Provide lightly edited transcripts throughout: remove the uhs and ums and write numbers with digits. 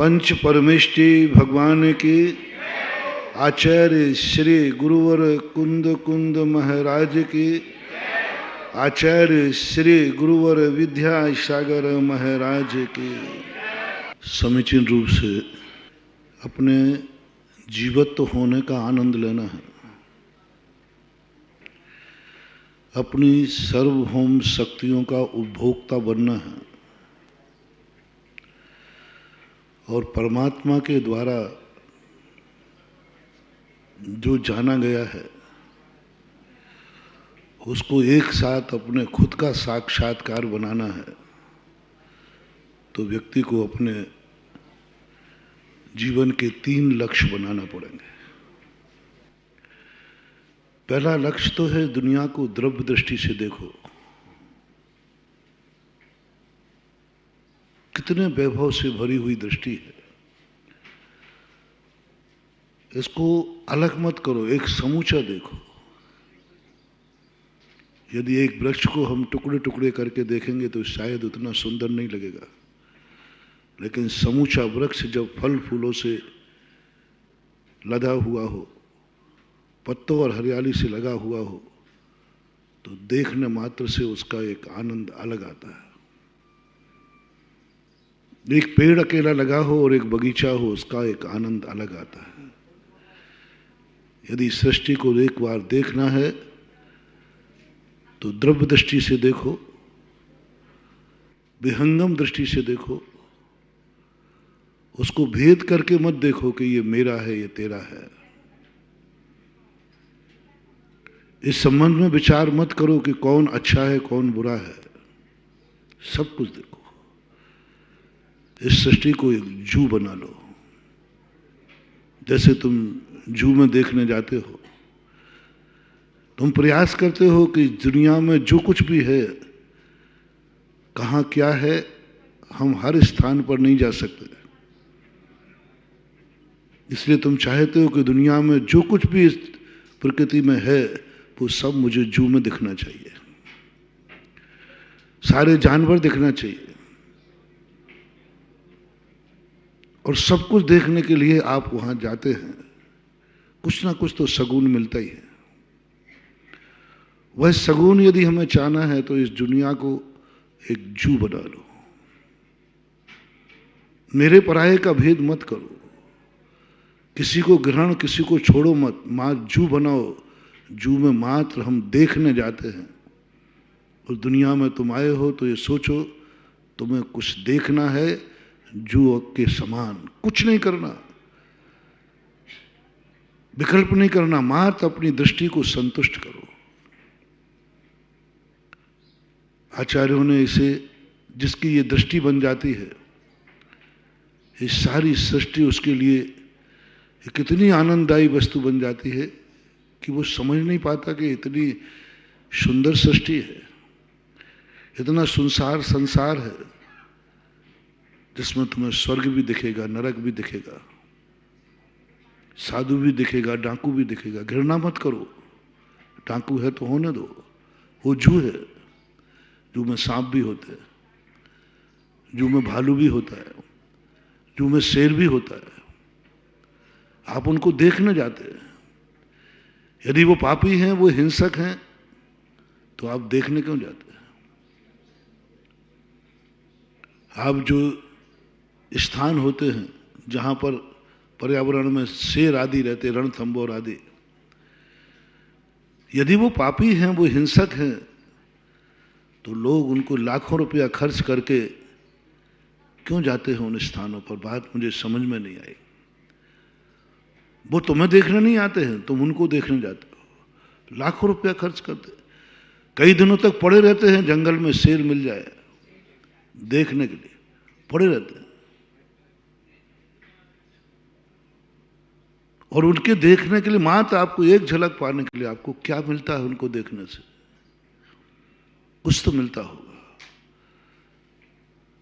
पंच परमेष्टि भगवान की, आचार्य श्री गुरुवर कुंद कुंद महाराज की, आचार्य श्री गुरुवर विद्या सागर महाराज की। समीचीन रूप से अपने जीवत्व होने का आनंद लेना है, अपनी सर्वभौम शक्तियों का उपभोक्ता बनना है और परमात्मा के द्वारा जो जाना गया है उसको एक साथ अपने खुद का साक्षात्कार बनाना है। तो व्यक्ति को अपने जीवन के 3 लक्ष्य बनाना पड़ेंगे। पहला लक्ष्य तो है दुनिया को द्रव्य दृष्टि से देखो। कितने वैभव से भरी हुई दृष्टि है, इसको अलग मत करो, एक समूचा देखो। यदि एक वृक्ष को हम टुकड़े टुकड़े करके देखेंगे तो शायद उतना सुंदर नहीं लगेगा, लेकिन समूचा वृक्ष जब फल फूलों से लदा हुआ हो, पत्तों और हरियाली से लगा हुआ हो, तो देखने मात्र से उसका एक आनंद अलग आता है। एक पेड़ अकेला लगा हो और एक बगीचा हो, उसका एक आनंद अलग आता है। यदि सृष्टि को एक बार देखना है तो द्रव्य दृष्टि से देखो, विहंगम दृष्टि से देखो, उसको भेद करके मत देखो कि ये मेरा है ये तेरा है। इस संबंध में विचार मत करो कि कौन अच्छा है कौन बुरा है। सब कुछ देखो। इस सृष्टि को एक जू बना लो। जैसे तुम जू में देखने जाते हो, तुम प्रयास करते हो कि दुनिया में जो कुछ भी है, कहाँ क्या है, हम हर स्थान पर नहीं जा सकते। इसलिए तुम चाहते हो कि दुनिया में जो कुछ भी इस प्रकृति में है वो सब मुझे जू में दिखना चाहिए, सारे जानवर दिखना चाहिए। और सब कुछ देखने के लिए आप वहां जाते हैं, कुछ ना कुछ तो सगुन मिलता ही है। वह सगुन यदि हमें चाहना है तो इस दुनिया को एक जू बना लो। मेरे पराये का भेद मत करो, किसी को ग्रहण किसी को छोड़ो मत, जू बनाओ। जू में मात्र हम देखने जाते हैं। उस दुनिया में तुम आए हो तो ये सोचो तुम्हें कुछ देखना है, जू के समान कुछ नहीं करना, विकल्प नहीं करना, मात्र अपनी दृष्टि को संतुष्ट करो। आचार्यों ने इसे, जिसकी ये दृष्टि बन जाती है, ये सारी सृष्टि उसके लिए कितनी आनंददायी वस्तु बन जाती है कि वो समझ नहीं पाता कि इतनी सुंदर सृष्टि है, इतना सुनसार संसार है जिसमें तुम्हें स्वर्ग भी दिखेगा, नरक भी दिखेगा, साधु भी दिखेगा, डाकू भी दिखेगा। घृणा मत करो, डाकू है तो होने दो, वो जू है। जू में सांप भी होते हैं, जू में भालू भी होता है, जू में शेर भी होता है। आप उनको देखने जाते हैं। यदि वो पापी हैं, वो हिंसक हैं, तो आप देखने क्यों जाते हैं? आप जो स्थान होते हैं जहां पर पर्यावरण में शेर आदि रहते, रणथंबोर आदि, यदि वो पापी हैं, वो हिंसक हैं, तो लोग उनको लाखों रुपया खर्च करके क्यों जाते हैं उन स्थानों पर? बात मुझे समझ में नहीं आई। वो तुम्हें देखने नहीं आते हैं, तुम उनको देखने जाते हो, लाखों रुपया खर्च करते, कई दिनों तक पड़े रहते हैं जंगल में, शेर मिल जाए देखने के लिए पड़े रहते हैं। और उनके देखने के लिए मात्र आपको एक झलक पाने के लिए आपको क्या मिलता है उनको देखने से? कुछ तो मिलता होगा।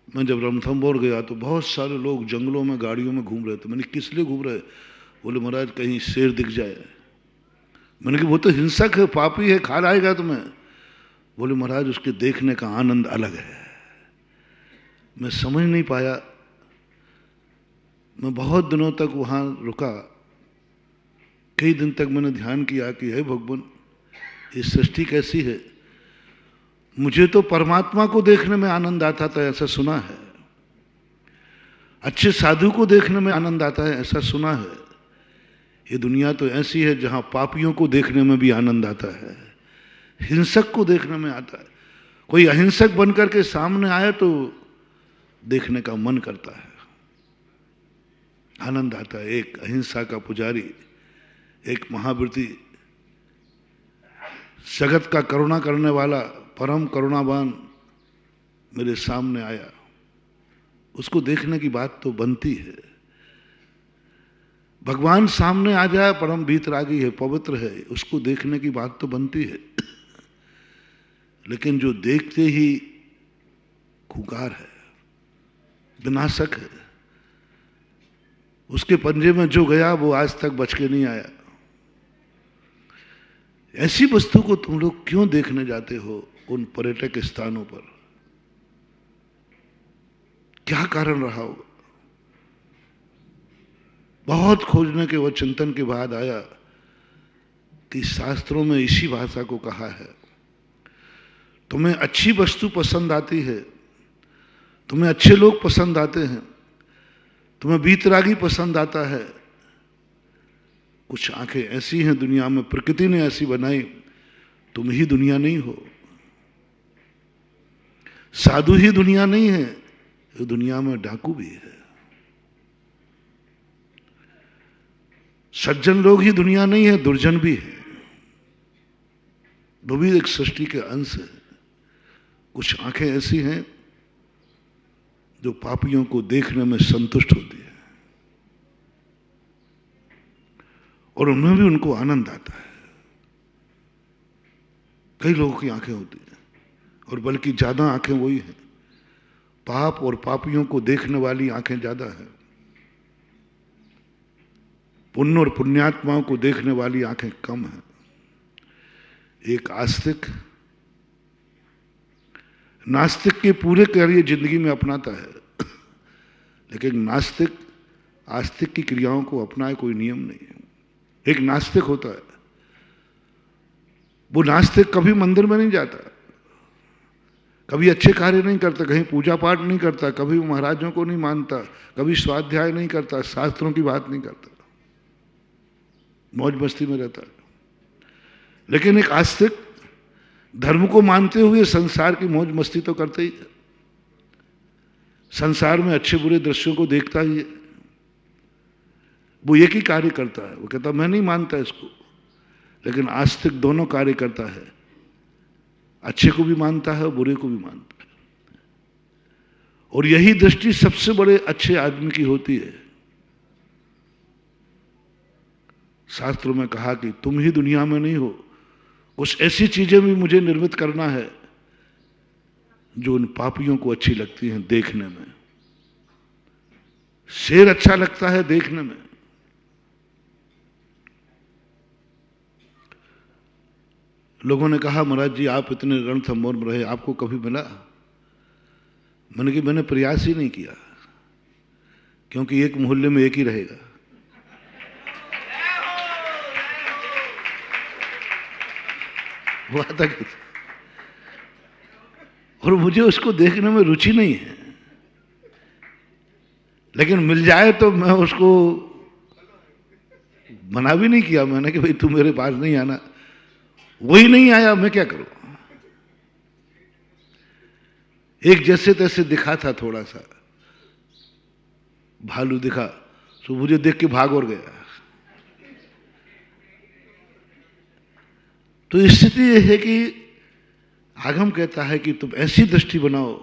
मैं जब रणथंबोर गया तो बहुत सारे लोग जंगलों में गाड़ियों में घूम रहे थे। मैंने किस लिए घूम रहे? बोले महाराज कहीं शेर दिख जाए। मैंने कहा वो तो हिंसक है, पापी है, खा लाएगा तुम्हें। बोले महाराज उसके देखने का आनंद अलग है। मैं समझ नहीं पाया मैं बहुत दिनों तक वहाँ रुका। कई दिन तक मैंने ध्यान किया कि हे भगवान, ये सृष्टि कैसी है। मुझे तो परमात्मा को देखने में आनंद आता था, ऐसा सुना है। अच्छे साधु को देखने में आनंद आता है, ऐसा सुना है। ये दुनिया तो ऐसी है जहां पापियों को देखने में भी आनंद आता है, हिंसक को देखने में आता है। कोई अहिंसक बनकर के सामने आए तो देखने का मन करता है, आनंद आता है। एक अहिंसा का पुजारी, एक महाव्रती, जगत का करुणा करने वाला परम करुणावान मेरे सामने आया, उसको देखने की बात तो बनती है। भगवान सामने आ जाए, परम भीतरागी है, पवित्र है, उसको देखने की बात तो बनती है। लेकिन जो देखते ही खुंखार है, विनाशक है, उसके पंजे में जो गया वो आज तक बच के नहीं आया। ऐसी वस्तु को तुम लोग क्यों देखने जाते हो उन पर्यटक स्थानों पर? क्या कारण रहा होगा? बहुत खोजने के व चिंतन के बाद आया कि शास्त्रों में इसी भाषा को कहा है, तुम्हें अच्छी वस्तु पसंद आती है, तुम्हें अच्छे लोग पसंद आते हैं, तुम्हें वीतरागी पसंद आता है। कुछ आंखें ऐसी हैं दुनिया में, प्रकृति ने ऐसी बनाई, तुम ही दुनिया नहीं हो। साधु ही दुनिया नहीं है, ये दुनिया में डाकू भी है। सज्जन लोग ही दुनिया नहीं है, दुर्जन भी है। वो भी एक सृष्टि के अंश है। कुछ आंखें ऐसी हैं जो पापियों को देखने में संतुष्ट होती है और उनमें भी उनको आनंद आता है। कई लोगों की आंखें होती हैं, और बल्कि ज्यादा आंखें वही हैं, पाप और पापियों को देखने वाली आंखें ज्यादा है। पुण्य और पुण्यात्माओं को देखने वाली आंखें कम है। एक आस्तिक नास्तिक के पूरे कार्य जिंदगी में अपनाता है, लेकिन नास्तिक आस्तिक की क्रियाओं को अपनाए, कोई नियम नहीं है। एक नास्तिक होता है, वो नास्तिक कभी मंदिर में नहीं जाता, कभी अच्छे कार्य नहीं करता, कहीं पूजा पाठ नहीं करता, कभी महाराजों को नहीं मानता, कभी स्वाध्याय नहीं करता, शास्त्रों की बात नहीं करता, मौज मस्ती में रहता है। लेकिन एक आस्तिक धर्म को मानते हुए संसार की मौज मस्ती तो करते ही है, संसार में अच्छे बुरे दृश्यों को देखता ही है। वो एक ही कार्य करता है, वो कहता मैं नहीं मानता इसको, लेकिन आस्तिक दोनों कार्य करता है, अच्छे को भी मानता है और बुरे को भी मानता है। और यही दृष्टि सबसे बड़े अच्छे आदमी की होती है। शास्त्रों में कहा कि तुम ही दुनिया में नहीं हो, कुछ ऐसी चीजें भी मुझे निर्मित करना है जो उन पापियों को अच्छी लगती हैं देखने में। शेर अच्छा लगता है देखने में। लोगों ने कहा महाराज जी आप इतने रणथंभौर में रहे, आपको कभी मिला? मैंने कि मैंने प्रयास ही नहीं किया, क्योंकि एक मोहल्ले में एक ही रहेगा। वो आता कि और मुझे उसको देखने में रुचि नहीं है, लेकिन मिल जाए तो मैं उसको मना भी नहीं किया मैंने कि भाई तू मेरे पास नहीं आना। वही नहीं आया, मैं क्या करूं? एक जैसे तैसे दिखा था, थोड़ा सा भालू दिखा तो मुझे देख के भाग और गया। तो स्थिति यह है कि आगम कहता है कि तुम ऐसी दृष्टि बनाओ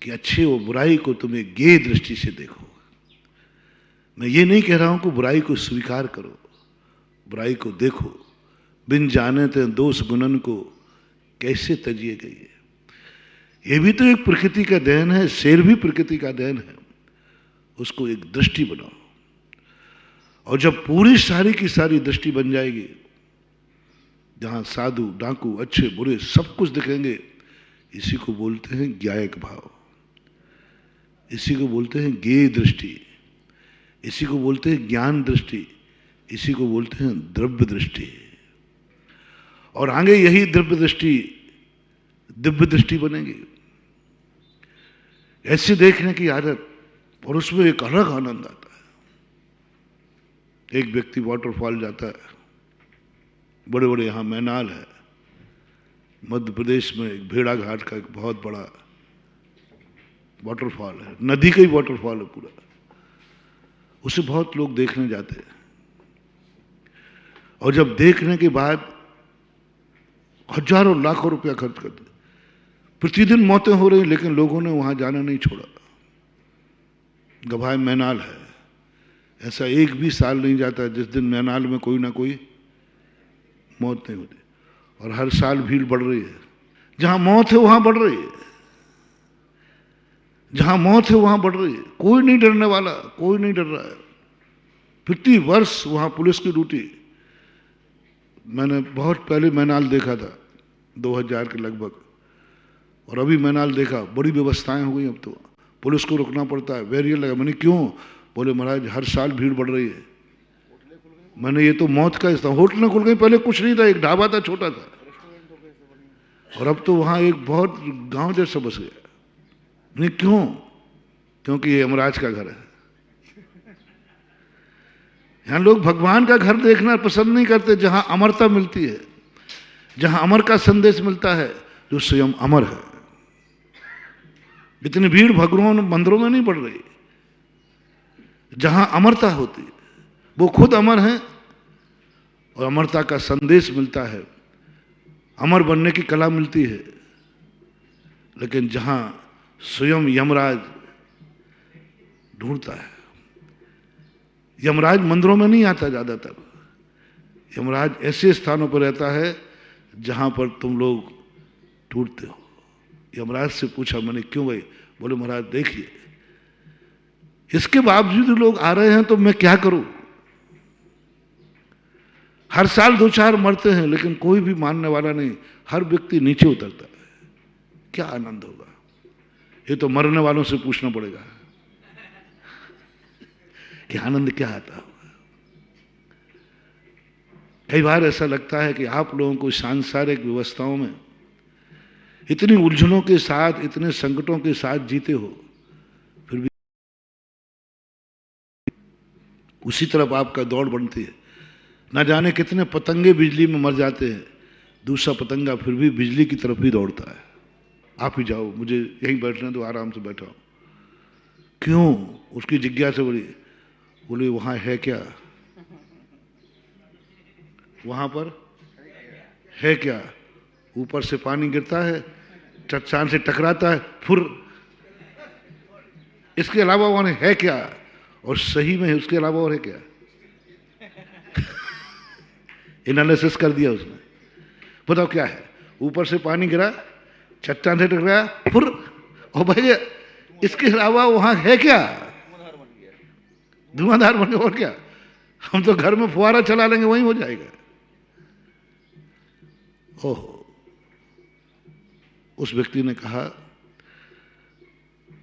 कि अच्छे और बुराई को तुम एक गेय दृष्टि से देखो। मैं ये नहीं कह रहा हूं कि बुराई को स्वीकार करो, बुराई को देखो, बिन जाने ते दोष गुणन को कैसे तजिए गई है। ये भी तो एक प्रकृति का देन है, शेर भी प्रकृति का देन है। उसको एक दृष्टि बनाओ, और जब पूरी सारी की सारी दृष्टि बन जाएगी, जहां साधु डाकू अच्छे बुरे सब कुछ दिखेंगे, इसी को बोलते हैं ज्ञायक भाव, इसी को बोलते हैं गेय दृष्टि। इसी को बोलते हैं ज्ञान दृष्टि, इसी को बोलते हैं द्रव्य दृष्टि। और आगे यही द्रव्य दृष्टि दिव्य दृष्टि बनेगी। ऐसे देखने की आदत, और उसमें एक अलग आनंद आता है। एक व्यक्ति वाटरफॉल जाता है, बड़े बड़े यहाँ मैनाल है, मध्य प्रदेश में एक भेड़ा घाट का एक बहुत बड़ा वाटरफॉल है, नदी का ही वाटरफॉल है पूरा। उसे बहुत लोग देखने जाते हैं, और जब देखने के बाद हजारों लाखों रुपया खर्च करते, प्रतिदिन मौतें हो रही, लेकिन लोगों ने वहां जाना नहीं छोड़ा। गवाह मैनाल है, ऐसा एक भी साल नहीं जाता जिस दिन मैनाल में कोई ना कोई मौत नहीं होती। और हर साल भीड़ बढ़ रही है, जहां मौत है वहां बढ़ रही है, जहां मौत है वहां बढ़ रही है। कोई नहीं डरने वाला, कोई नहीं डर रहा है। प्रति वर्ष वहां पुलिस की ड्यूटी। मैंने बहुत पहले मैनाल देखा था, 2000 के लगभग, और अभी मैनाल देखा, बड़ी व्यवस्थाएं हो गई। अब तो पुलिस को रुकना पड़ता है, बैरियर लगा। मैंने क्यों? बोले महाराज हर साल भीड़ बढ़ रही है। मैंने ये तो मौत का स्थान। होटलें खुल गई, पहले कुछ नहीं था, एक ढाबा था छोटा था, और अब तो वहां एक बहुत गांव जैसा बस गया। नहीं क्यों? क्योंकि ये यमराज का घर है। यहां लोग भगवान का घर देखना पसंद नहीं करते, जहां अमरता मिलती है, जहां अमर का संदेश मिलता है, जो स्वयं अमर है। इतनी भीड़ भगवान मंदिरों में नहीं बढ़ रही। जहां अमरता होती है, वो खुद अमर है, और अमरता का संदेश मिलता है, अमर बनने की कला मिलती है। लेकिन जहां स्वयं यमराज ढूंढता है, यमराज मंदिरों में नहीं आता ज्यादातर, यमराज ऐसे स्थानों पर रहता है जहां पर तुम लोग ढूंढते हो। यमराज से पूछा मैंने, क्यों भाई? बोले महाराज देखिए, इसके बावजूद लोग आ रहे हैं तो मैं क्या करूं? हर साल 2-4 मरते हैं, लेकिन कोई भी मानने वाला नहीं, हर व्यक्ति नीचे उतरता है। क्या आनंद होगा? ये तो मरने वालों से पूछना पड़ेगा कि आनंद क्या आता होगा। कई बार ऐसा लगता है कि आप लोगों को सांसारिक व्यवस्थाओं में इतनी उलझनों के साथ, इतने संकटों के साथ जीते हो, फिर भी उसी तरफ आपका दौड़ बढ़ती है। ना जाने कितने पतंगे बिजली में मर जाते हैं, दूसरा पतंगा फिर भी बिजली की तरफ ही दौड़ता है। आप ही जाओ, मुझे यहीं बैठने दो, आराम से बैठा हूं। क्यों? उसकी जिज्ञासा बड़ी। बोले वहां है क्या? वहां पर है क्या? ऊपर से पानी गिरता है, चट्टान से टकराता है, फुर। इसके अलावा वहां है क्या? और सही में उसके अलावा और है क्या? एनालिसिस कर दिया उसने। बताओ क्या है? ऊपर से पानी गिरा, चट्टान से टकराया, फुर, और भाई इसके अलावा वहां है क्या? धुआंधार बन गया। और क्या? हम तो घर में फुहारा चला लेंगे, वहीं हो जाएगा। ओहो। उस व्यक्ति ने कहा,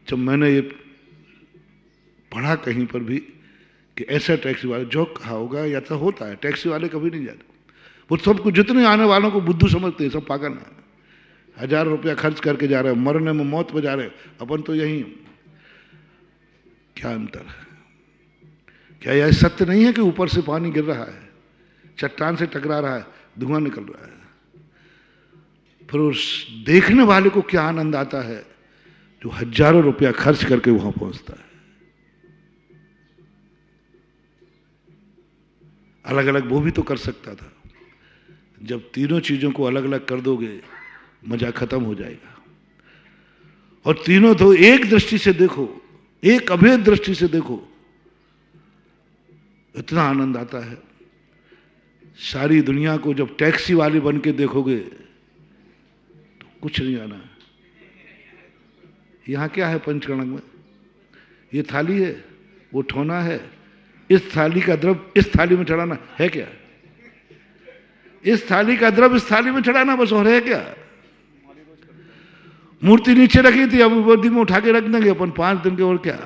जब मैंने ये पढ़ा कहीं पर भी कि ऐसा टैक्सी वाले, जो कहा होगा या तो होता है, टैक्सी वाले कभी नहीं जाते। वो सबको, जितने आने वालों को बुद्धू समझते हैं, सब पागल है। 1000 रुपया खर्च करके जा रहे हैं, मरने में मौत पे जा रहे हैं, अपन तो यही। क्या अंतर है? क्या यह सत्य नहीं है कि ऊपर से पानी गिर रहा है, चट्टान से टकरा रहा है, धुआं निकल रहा है? फिर उस देखने वाले को क्या आनंद आता है जो हजारों रुपया खर्च करके वहां पहुंचता है। अलग अलग वो भी तो कर सकता था। जब तीनों चीजों को अलग अलग कर दोगे, मजा खत्म हो जाएगा। और तीनों तो एक दृष्टि से देखो, एक अभेद दृष्टि से देखो, इतना आनंद आता है। सारी दुनिया को जब टैक्सी वाले बन के देखोगे तो कुछ नहीं आना। यहां क्या है पंचकर्णक में? ये थाली है, वो ठोना है, इस थाली का द्रव इस थाली में चढ़ाना है क्या? इस थाली का द्रव इस थाली में चढ़ाना, बस। और है क्या? मूर्ति नीचे रखी थी, अब वर्दी में उठा के रख देंगे अपन 5 दिन के। और क्या?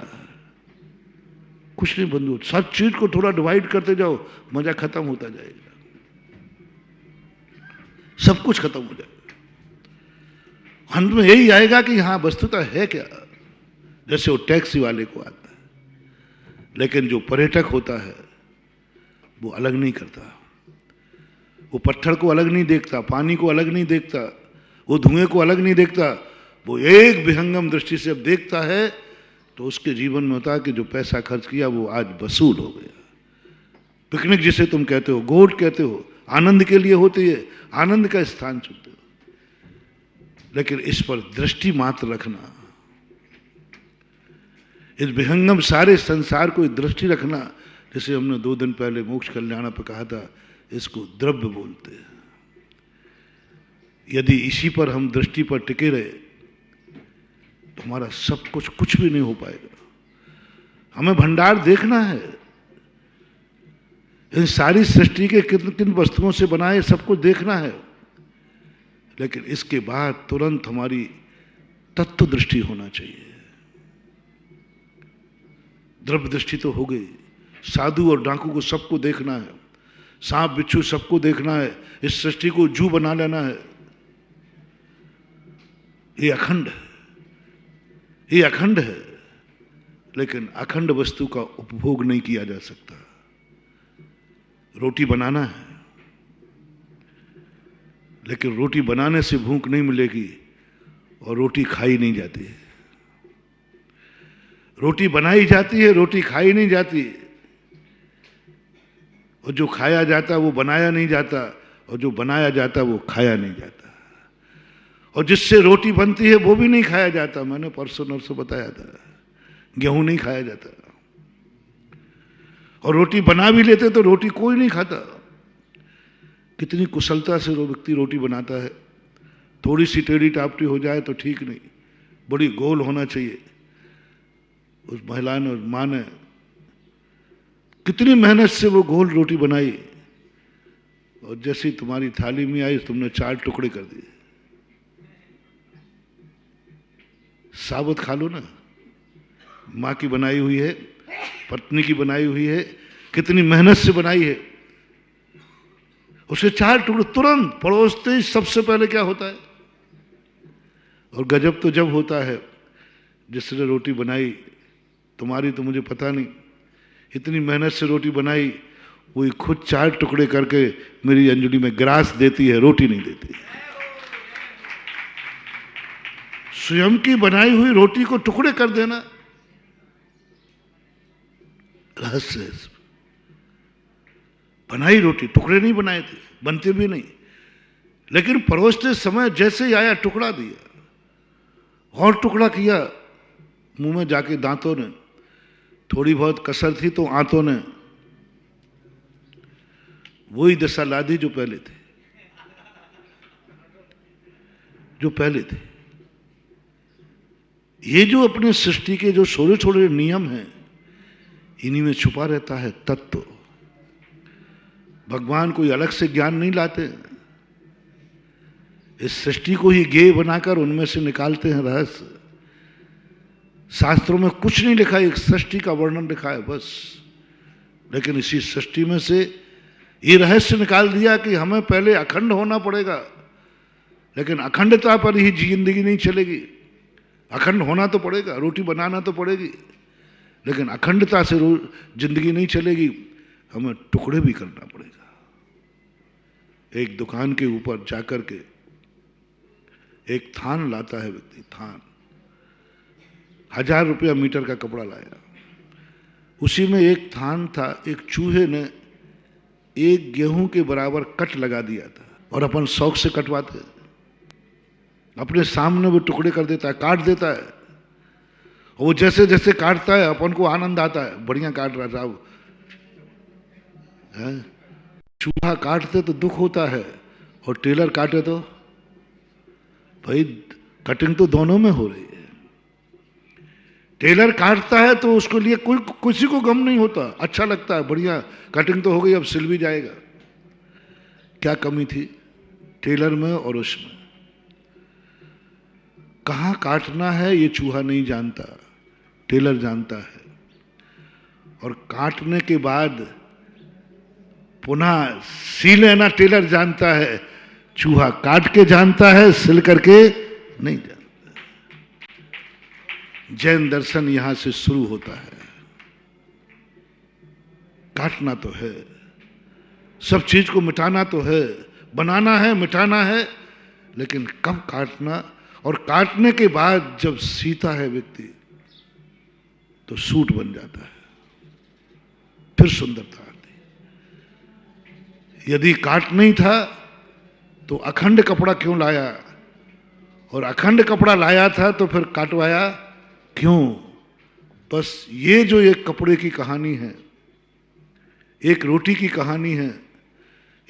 कुछ नहीं बंद हो, सब चीज को थोड़ा डिवाइड करते जाओ, मजा खत्म होता जाएगा, सब कुछ खत्म हो जाएगा। अंत में यही आएगा कि हाँ वस्तुतः है क्या, जैसे वो टैक्सी वाले को आता है, लेकिन जो पर्यटक होता है वो अलग नहीं करता, वो पत्थर को अलग नहीं देखता, पानी को अलग नहीं देखता, वो धुएं को अलग नहीं देखता, वो एक विहंगम दृष्टि से अब देखता है तो उसके जीवन में होता है कि जो पैसा खर्च किया वो आज वसूल हो गया। पिकनिक जिसे तुम कहते हो, गोट कहते हो, आनंद के लिए होती है, आनंद का स्थान चुनते हो, लेकिन इस पर दृष्टि मात्र रखना, इस विहंगम सारे संसार को दृष्टि रखना, जैसे हमने 2 दिन पहले मोक्ष कल्याण पर कहा था, इसको द्रव्य बोलते हैं। यदि इसी पर हम दृष्टि पर टिके रहे तो हमारा सब कुछ भी नहीं हो पाएगा। हमें भंडार देखना है, इन सारी सृष्टि के किन किन वस्तुओं से बनाए सब कुछ देखना है, लेकिन इसके बाद तुरंत हमारी तत्व दृष्टि होना चाहिए। द्रव्य दृष्टि तो हो गई, साधु और डाकू को सबको देखना है, सांप बिच्छू सबको देखना है, इस सृष्टि को जू बना लेना है। ये अखंड है, ये अखंड है, लेकिन अखंड वस्तु का उपभोग नहीं किया जा सकता। रोटी बनाना है, लेकिन रोटी बनाने से भूख नहीं मिलेगी और रोटी खाई नहीं जाती है। रोटी बनाई जाती है, रोटी खाई नहीं जाती, और जो खाया जाता वो बनाया नहीं जाता, और जो बनाया जाता वो खाया नहीं जाता, और जिससे रोटी बनती है वो भी नहीं खाया जाता। मैंने परसों नरसों बताया था, गेहूं नहीं खाया जाता, और रोटी बना भी लेते तो रोटी कोई नहीं खाता। कितनी कुशलता से वो व्यक्ति रोटी बनाता है, थोड़ी सी टेढ़ी टापटी हो जाए तो ठीक नहीं, बड़ी गोल होना चाहिए। उस महिला ने, उस माँ ने कितनी मेहनत से वो गोल रोटी बनाई, और जैसी तुम्हारी थाली में आई तुमने 4 टुकड़े कर दिए। साबुत खा लो ना, माँ की बनाई हुई है, पत्नी की बनाई हुई है, कितनी मेहनत से बनाई है, उसे 4 टुकड़े तुरंत परोसते ही सबसे पहले क्या होता है। और गजब तो जब होता है जिसने रोटी बनाई, तुम्हारी तो मुझे पता नहीं, इतनी मेहनत से रोटी बनाई, वो खुद 4 टुकड़े करके मेरी अंजलि में ग्रास देती है, रोटी नहीं देती। स्वयं की बनाई हुई रोटी को टुकड़े कर देना रहस्य है। बनाई रोटी, टुकड़े नहीं बनाए थे, बनते भी नहीं, लेकिन परोसते समय जैसे ही आया टुकड़ा दिया और टुकड़ा किया, मुंह में जाके दांतों ने, थोड़ी बहुत कसर थी तो आंतों ने वही दशा ला दी जो पहले थे, जो पहले थे। ये जो अपने सृष्टि के जो छोटे छोटे नियम हैं, इन्हीं में छुपा रहता है तत्व। भगवान कोई अलग से ज्ञान नहीं लाते, इस सृष्टि को ही ज्ञेय बनाकर उनमें से निकालते हैं रहस्य। शास्त्रों में कुछ नहीं लिखा, एक सृष्टि का वर्णन लिखा है बस, लेकिन इसी सृष्टि में से ये रहस्य निकाल दिया कि हमें पहले अखंड होना पड़ेगा, लेकिन अखंडता पर ही जिंदगी नहीं चलेगी। अखंड होना तो पड़ेगा, रोटी बनाना तो पड़ेगी, लेकिन अखंडता से जिंदगी नहीं चलेगी, हमें टुकड़े भी करना पड़ेगा। एक दुकान के ऊपर जाकर के एक थान लाता है व्यक्ति, थान 1000 रुपया मीटर का कपड़ा लाया, उसी में एक थान था, एक चूहे ने 1 गेहूं के बराबर कट लगा दिया था, और अपन शौक से कटवाते, अपने सामने वो टुकड़े कर देता है, काट देता है, वो जैसे जैसे काटता है अपन को आनंद आता है, बढ़िया काट रहा साहब। चूहा काटते तो दुख होता है, और टेलर काटे तो भाई कटिंग तो दोनों में हो रही है। टेलर काटता है तो उसके लिए कोई किसी को गम नहीं होता, अच्छा लगता है, बढ़िया कटिंग तो हो गई, अब सिल भी जाएगा। क्या कमी थी टेलर में और उसमें? कहाँ काटना है ये चूहा नहीं जानता, टेलर जानता है। और काटने के बाद पुनः सी लेना टेलर जानता है, चूहा काट के जानता है, सिल करके नहीं जानता। जैन दर्शन यहां से शुरू होता है। काटना तो है, सब चीज को मिटाना तो है, बनाना है, मिटाना है, लेकिन कब काटना, और काटने के बाद जब सीता है व्यक्ति तो सूट बन जाता है, फिर सुंदरता आती। यदि काट नहीं था तो अखंड कपड़ा क्यों लाया, और अखंड कपड़ा लाया था तो फिर काटवाया क्यों? बस ये जो एक कपड़े की कहानी है, एक रोटी की कहानी है,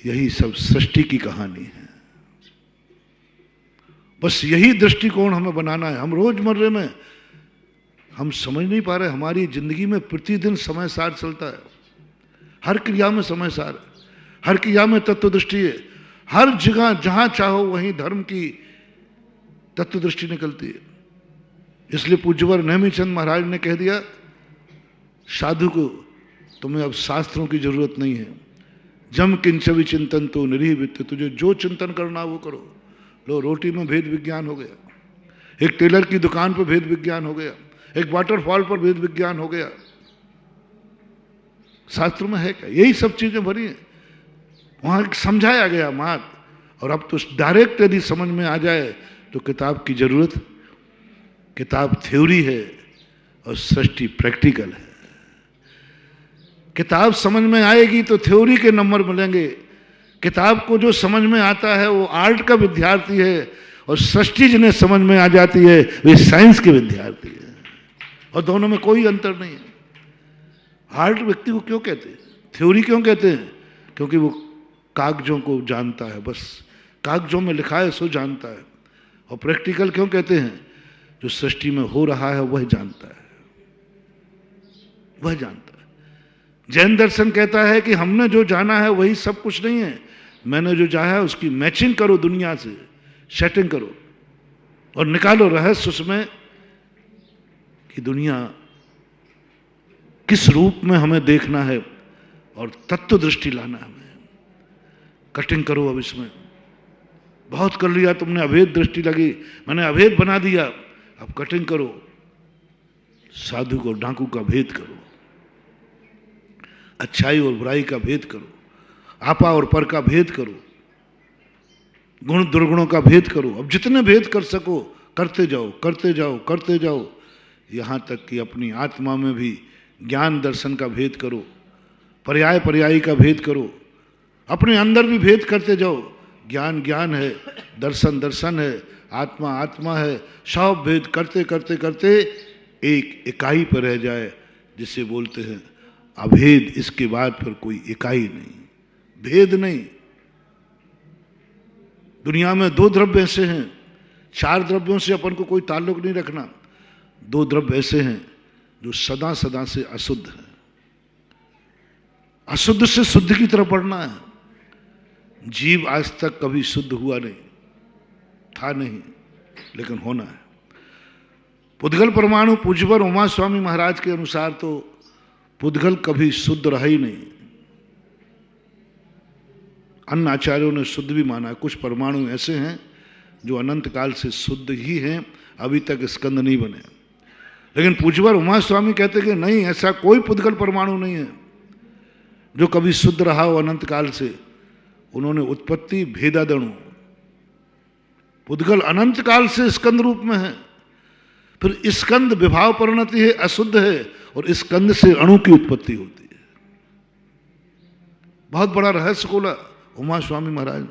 यही सब सृष्टि की कहानी है। बस यही दृष्टिकोण हमें बनाना है। हम रोजमर्रे में हम समझ नहीं पा रहे, हमारी जिंदगी में प्रतिदिन समय सार चलता है, हर क्रिया में समय सार है, हर क्रिया में तत्व दृष्टि है, हर जगह जहां चाहो वहीं धर्म की तत्व दृष्टि निकलती है। इसलिए पूज्यवर नेमीचंद महाराज ने कह दिया साधु को, तुम्हें अब शास्त्रों की जरूरत नहीं है, जम किंच विचिंतन तो निरीह वित्त, तुझे जो चिंतन करना वो करो। लो, रोटी में भेद विज्ञान हो गया, एक टेलर की दुकान पर भेद विज्ञान हो गया, एक वाटरफॉल पर भेद विज्ञान हो गया। शास्त्र में है क्या? यही सब चीजें भरी हैं, वहां समझाया गया मात। और अब तो डायरेक्ट यदि समझ में आ जाए तो किताब की जरूरत, किताब थ्योरी है और सृष्टि प्रैक्टिकल है। किताब समझ में आएगी तो थ्योरी के नंबर मिलेंगे, किताब को जो समझ में आता है वो आर्ट का विद्यार्थी है, और सृष्टि जिन्हें समझ में आ जाती है वे साइंस के विद्यार्थी है, और दोनों में कोई अंतर नहीं है। आर्ट व्यक्ति को क्यों कहते हैं, थ्योरी क्यों कहते हैं? क्योंकि वो कागजों को जानता है, बस कागजों में लिखा है सो जानता है। और प्रैक्टिकल क्यों कहते हैं? जो सृष्टि में हो रहा है वह जानता है, वह जानता है। जैन दर्शन कहता है कि हमने जो जाना है वही सब कुछ नहीं है, मैंने जो चाहा है उसकी मैचिंग करो, दुनिया से सेटिंग करो और निकालो रहस्य उसमें कि दुनिया किस रूप में हमें देखना है, और तत्व दृष्टि लाना हमें। कटिंग करो, अब इसमें बहुत कर लिया तुमने, अभेद दृष्टि लगी, मैंने अभेद बना दिया, अब कटिंग करो, साधु को डाकू का भेद करो, अच्छाई और बुराई का भेद करो, आपा और पर का भेद करो, गुण दुर्गुणों का भेद करो। अब जितने भेद कर सको करते जाओ, करते जाओ, करते जाओ, यहां तक कि अपनी आत्मा में भी ज्ञान दर्शन का भेद करो, पर्याय पर्यायी का भेद करो, अपने अंदर भी भेद करते जाओ। ज्ञान ज्ञान है, दर्शन दर्शन है, आत्मा आत्मा है, सब भेद करते करते करते एक इकाई पर रह जाए, जिसे बोलते हैं अभेद। इसके बाद फिर कोई इकाई नहीं, भेद नहीं। दुनिया में दो द्रव्य ऐसे हैं, चार द्रव्यों से अपन को कोई ताल्लुक नहीं रखना, दो द्रव्य ऐसे हैं जो सदा सदा से अशुद्ध है। अशुद्ध से शुद्ध की तरफ बढ़ना है। जीव आज तक कभी शुद्ध हुआ नहीं, था नहीं, लेकिन होना है। पुद्गल परमाणु पूज्यवर उमा स्वामी महाराज के अनुसार तो पुद्गल कभी शुद्ध रहा ही नहीं। अन्य आचार्यों ने शुद्ध भी माना है। कुछ परमाणु ऐसे हैं जो अनंत काल से शुद्ध ही हैं, अभी तक स्कंद नहीं बने। लेकिन पूज्यवर उमा स्वामी कहते कि नहीं, ऐसा कोई पुद्गल परमाणु नहीं है जो कभी शुद्ध रहा हो अनंत काल से। उन्होंने उत्पत्ति भेदादणु, पुद्गल अनंत काल से स्कंद रूप में है, फिर स्कंद विभाव परिणति है, अशुद्ध है, और स्कंद से अणु की उत्पत्ति होती है। बहुत बड़ा रहस्य खोला उमा स्वामी महाराज ने,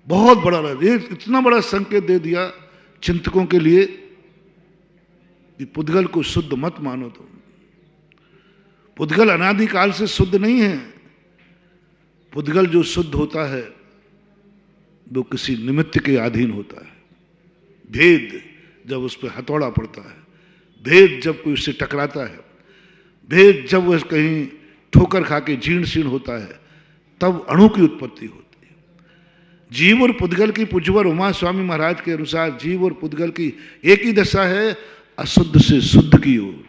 बहुत बड़ा रहस्य। इतना बड़ा संकेत दे दिया चिंतकों के लिए कि पुद्गल को शुद्ध मत मानो। तुम पुद्गल अनादिकाल से शुद्ध नहीं है। पुद्गल जो शुद्ध होता है वो किसी निमित्त के अधीन होता है। भेद जब उस पर हथौड़ा पड़ता है, भेद जब कोई उससे टकराता है, भेद जब वह कहीं ठोकर खा के जीर्ण शीर्ण होता है, तब अणु की उत्पत्ति होती है। जीव और पुद्गल की पूज्यवर उमा स्वामी महाराज के अनुसार जीव और पुद्गल की एक ही दशा है, अशुद्ध से शुद्ध की ओर।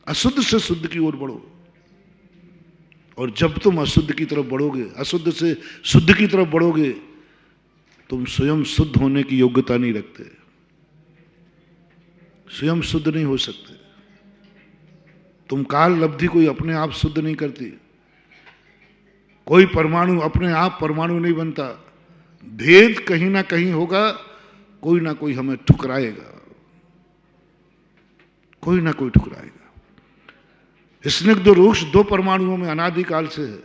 अशुद्ध से शुद्ध की ओर बढ़ो। और जब तुम अशुद्ध की तरफ बढ़ोगे, अशुद्ध से शुद्ध की तरफ बढ़ोगे, तुम स्वयं शुद्ध होने की योग्यता नहीं रखते, स्वयं शुद्ध नहीं हो सकते। तुम काल लब्धि कोई अपने आप शुद्ध नहीं करती। कोई परमाणु अपने आप परमाणु नहीं बनता। भेद कहीं ना कहीं होगा, कोई ना कोई हमें ठुकराएगा, कोई ना कोई ठुकराएगा। स्निग्ध रूक्ष दो परमाणुओं में अनादिकाल से है।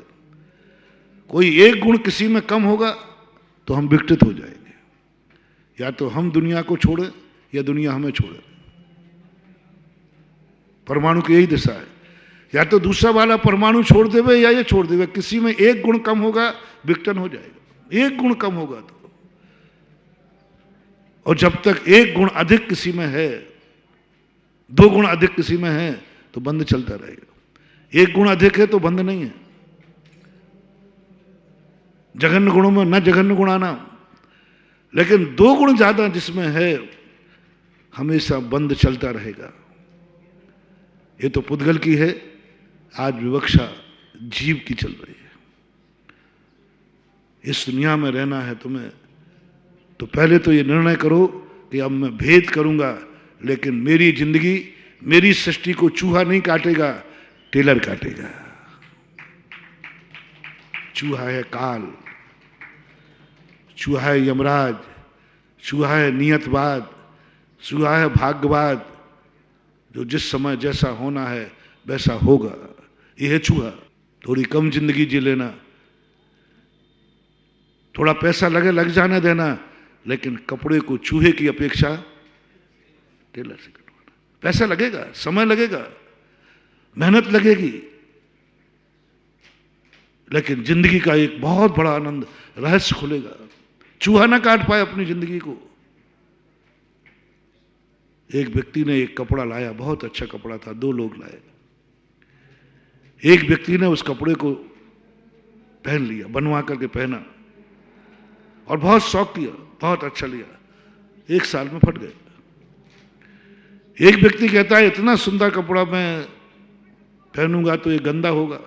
कोई एक गुण किसी में कम होगा तो हम विकटित हो जाएंगे। या तो हम दुनिया को छोड़े या दुनिया हमें छोड़े। परमाणु की यही दिशा है, या तो दूसरा वाला परमाणु छोड़ देवे या ये छोड़ देवे। किसी में एक गुण कम होगा, विघटन हो जाएगा। एक गुण कम होगा तो, और जब तक एक गुण अधिक किसी में है, दो गुण अधिक किसी में है, तो बंद चलता रहेगा। एक गुण अधिक है तो बंद नहीं है। जघन्य गुणों में न जघन्य गुण आना, लेकिन दो गुण ज्यादा जिसमें है, हमेशा बंद चलता रहेगा। ये तो पुद्गल की है, आज विवक्षा जीव की चल रही है। इस दुनिया में रहना है तुम्हें, तो पहले तो ये निर्णय करो कि अब मैं भेद करूंगा, लेकिन मेरी जिंदगी, मेरी सृष्टि को चूहा नहीं काटेगा, टेलर काटेगा। चूहा है काल, चूहा है यमराज, चूहा है नियतवाद, चूहा है भाग्यवाद, जो जिस समय जैसा होना है वैसा होगा। यह है चूहा। थोड़ी कम जिंदगी जी लेना, थोड़ा पैसा लगे लग जाने देना, लेकिन कपड़े को चूहे की अपेक्षा टेलर से कटवाना। पैसा लगेगा, समय लगेगा, मेहनत लगेगी, लेकिन जिंदगी का एक बहुत बड़ा आनंद, रहस्य खुलेगा। चूहा ना काट पाए अपनी जिंदगी को। एक व्यक्ति ने एक कपड़ा लाया, बहुत अच्छा कपड़ा था, दो लोग लाए। एक व्यक्ति ने उस कपड़े को पहन लिया, बनवा करके पहना, और बहुत शौक किया, बहुत अच्छा लिया। एक साल में फट गए। एक व्यक्ति कहता है इतना सुंदर कपड़ा मैं पहनूंगा तो ये गंदा होगा,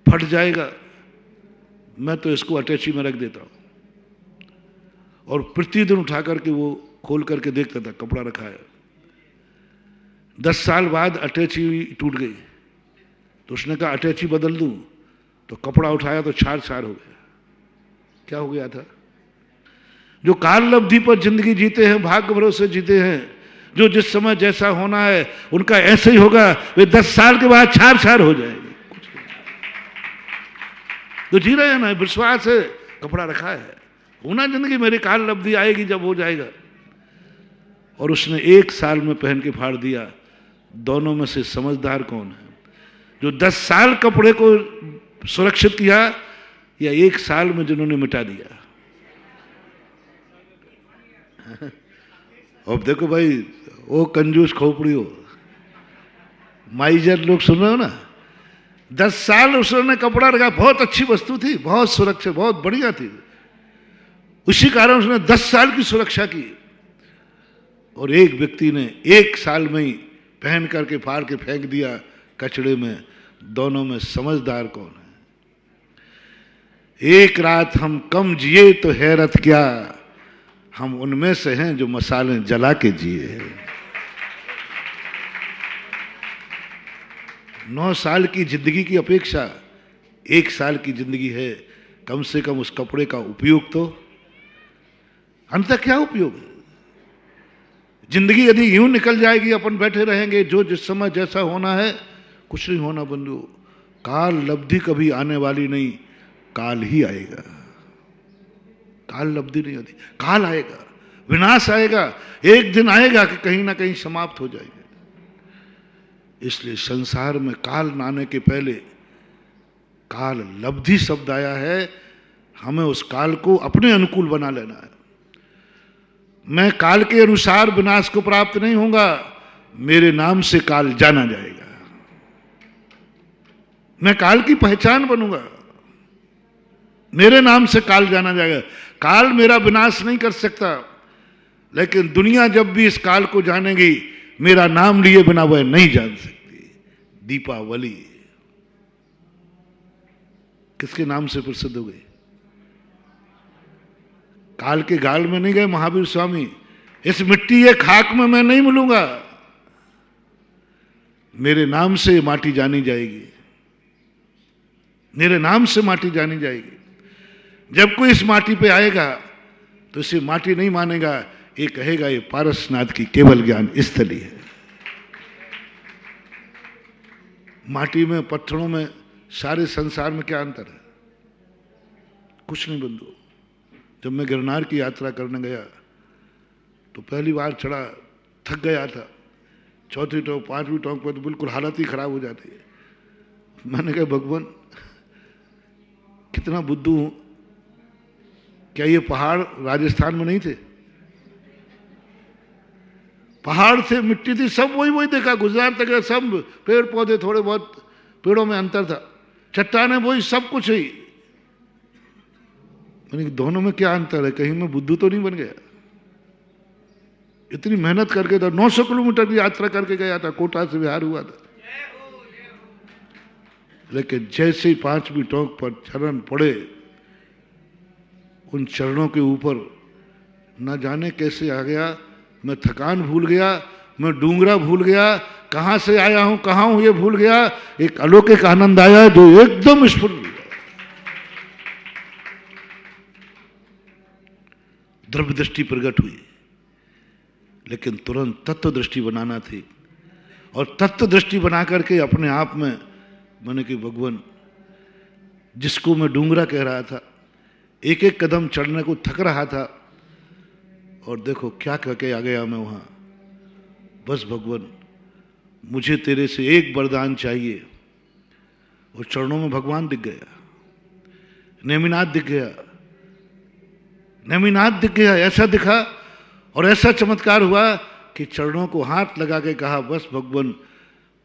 फट जाएगा, मैं तो इसको अटैची में रख देता हूं। और प्रतिदिन उठा करके वो खोल करके देखता था, कपड़ा रखा है। 10 साल बाद अटैची टूट गई, तो उसने कहा अटैची बदल दूं, तो कपड़ा उठाया तो छार छार हो गया। क्या हो गया था? जो काल लब्धि पर जिंदगी जीते हैं, भाग्य भरोसे जीते हैं, जो जिस समय जैसा होना है उनका ऐसे ही होगा। वे 10 साल के बाद छार छार हो जाएंगे। तो जी रहे हैं ना, विश्वास है, कपड़ा रखा है, होना जिंदगी मेरी काल लब्धि आएगी जब हो जाएगा। और उसने 1 साल में पहन के फाड़ दिया। दोनों में से समझदार कौन है? जो 10 साल कपड़े को सुरक्षित किया, या 1 साल में जिन्होंने मिटा दिया? अब देखो भाई, वो कंजूस खोपड़ी हो, माइजर लोग सुन रहे हो ना। 10 साल उसने कपड़ा रखा, बहुत अच्छी वस्तु थी, बहुत सुरक्षित, बहुत बढ़िया थी, उसी कारण उसने 10 साल की सुरक्षा की। और एक व्यक्ति ने 1 साल में ही पहन करके फाड़ के फेंक दिया कचड़े में। दोनों में समझदार कौन है? एक रात हम कम जिए तो हैरत क्या, हम उनमें से हैं जो मसाले जला के जिए हैं। 9 साल की जिंदगी की अपेक्षा 1 साल की जिंदगी है। कम से कम उस कपड़े का उपयोग तो, अंत क्या उपयोग है? जिंदगी यदि यूं निकल जाएगी, अपन बैठे रहेंगे, जो जिस समय जैसा होना है, कुछ नहीं होना बंधु। काल लब्धि कभी आने वाली नहीं, काल ही आएगा। काल लब्धि नहीं होती, काल आएगा, विनाश आएगा। एक दिन आएगा कि कहीं ना कहीं समाप्त हो जाएगा। इसलिए संसार में काल न आने के पहले काल लब्धि शब्द आया है। हमें उस काल को अपने अनुकूल बना लेना है। मैं काल के अनुसार विनाश को प्राप्त नहीं होऊंगा, मेरे नाम से काल जाना जाएगा। मैं काल की पहचान बनूंगा, मेरे नाम से काल जाना जाएगा। काल मेरा विनाश नहीं कर सकता, लेकिन दुनिया जब भी इस काल को जानेगी, मेरा नाम लिए बिना वह नहीं जान सकती। दीपावली किसके नाम से प्रसिद्ध हो गई? काल के गाल में नहीं गए महावीर स्वामी, इस मिट्टी ये खाक में मैं नहीं मिलूंगा, मेरे नाम से माटी जानी जाएगी, मेरे नाम से माटी जानी जाएगी। जब कोई इस माटी पे आएगा तो इसे माटी नहीं मानेगा, ये कहेगा ये पारसनाथ की केवल ज्ञान स्थली है। माटी में, पत्थरों में, सारे संसार में क्या अंतर है? कुछ नहीं बंधु। जब मैं गिरनार की यात्रा करने गया तो पहली बार चढ़ा, थक गया था, चौथी टोंक पांचवी टोंक पर तो बिल्कुल हालत ही खराब हो जाती है। मैंने कहा भगवान कितना बुद्धू हूं, क्या ये पहाड़ राजस्थान में नहीं थे? पहाड़ थे, मिट्टी थी, सब वही वही देखा। गुजरात तक सब पेड़ पौधे, थोड़े बहुत पेड़ों में अंतर था, चट्टानें वही, सब कुछ ही। मैंने दोनों में क्या अंतर है? कहीं मैं बुद्धू तो नहीं बन गया? इतनी मेहनत करके था, 900 किलोमीटर की यात्रा करके गया था, कोटा से बिहार हुआ था। लेकिन जैसे ही पांचवी टोंक पर चरण पड़े, उन चरणों के ऊपर न जाने कैसे आ गया, मैं थकान भूल गया, मैं डूंगरा भूल गया, कहां से आया हूं, कहां हूं ये भूल गया। एक अलौकिक आनंद आया जो एकदम स्फुट, द्रव्य दृष्टि प्रकट हुई। लेकिन तुरंत तत्व दृष्टि बनाना थी, और तत्व दृष्टि बना करके अपने आप में मैंने कि भगवान, जिसको मैं डूंगरा कह रहा था, एक एक कदम चढ़ने को थक रहा था, और देखो क्या कह के आ गया मैं वहां। बस भगवान मुझे तेरे से एक वरदान चाहिए। और चरणों में भगवान दिख गया, नेमिनाथ दिख गया, नेमिनाथ दिख गया। ऐसा दिखा और ऐसा चमत्कार हुआ कि चरणों को हाथ लगा के कहा, बस भगवान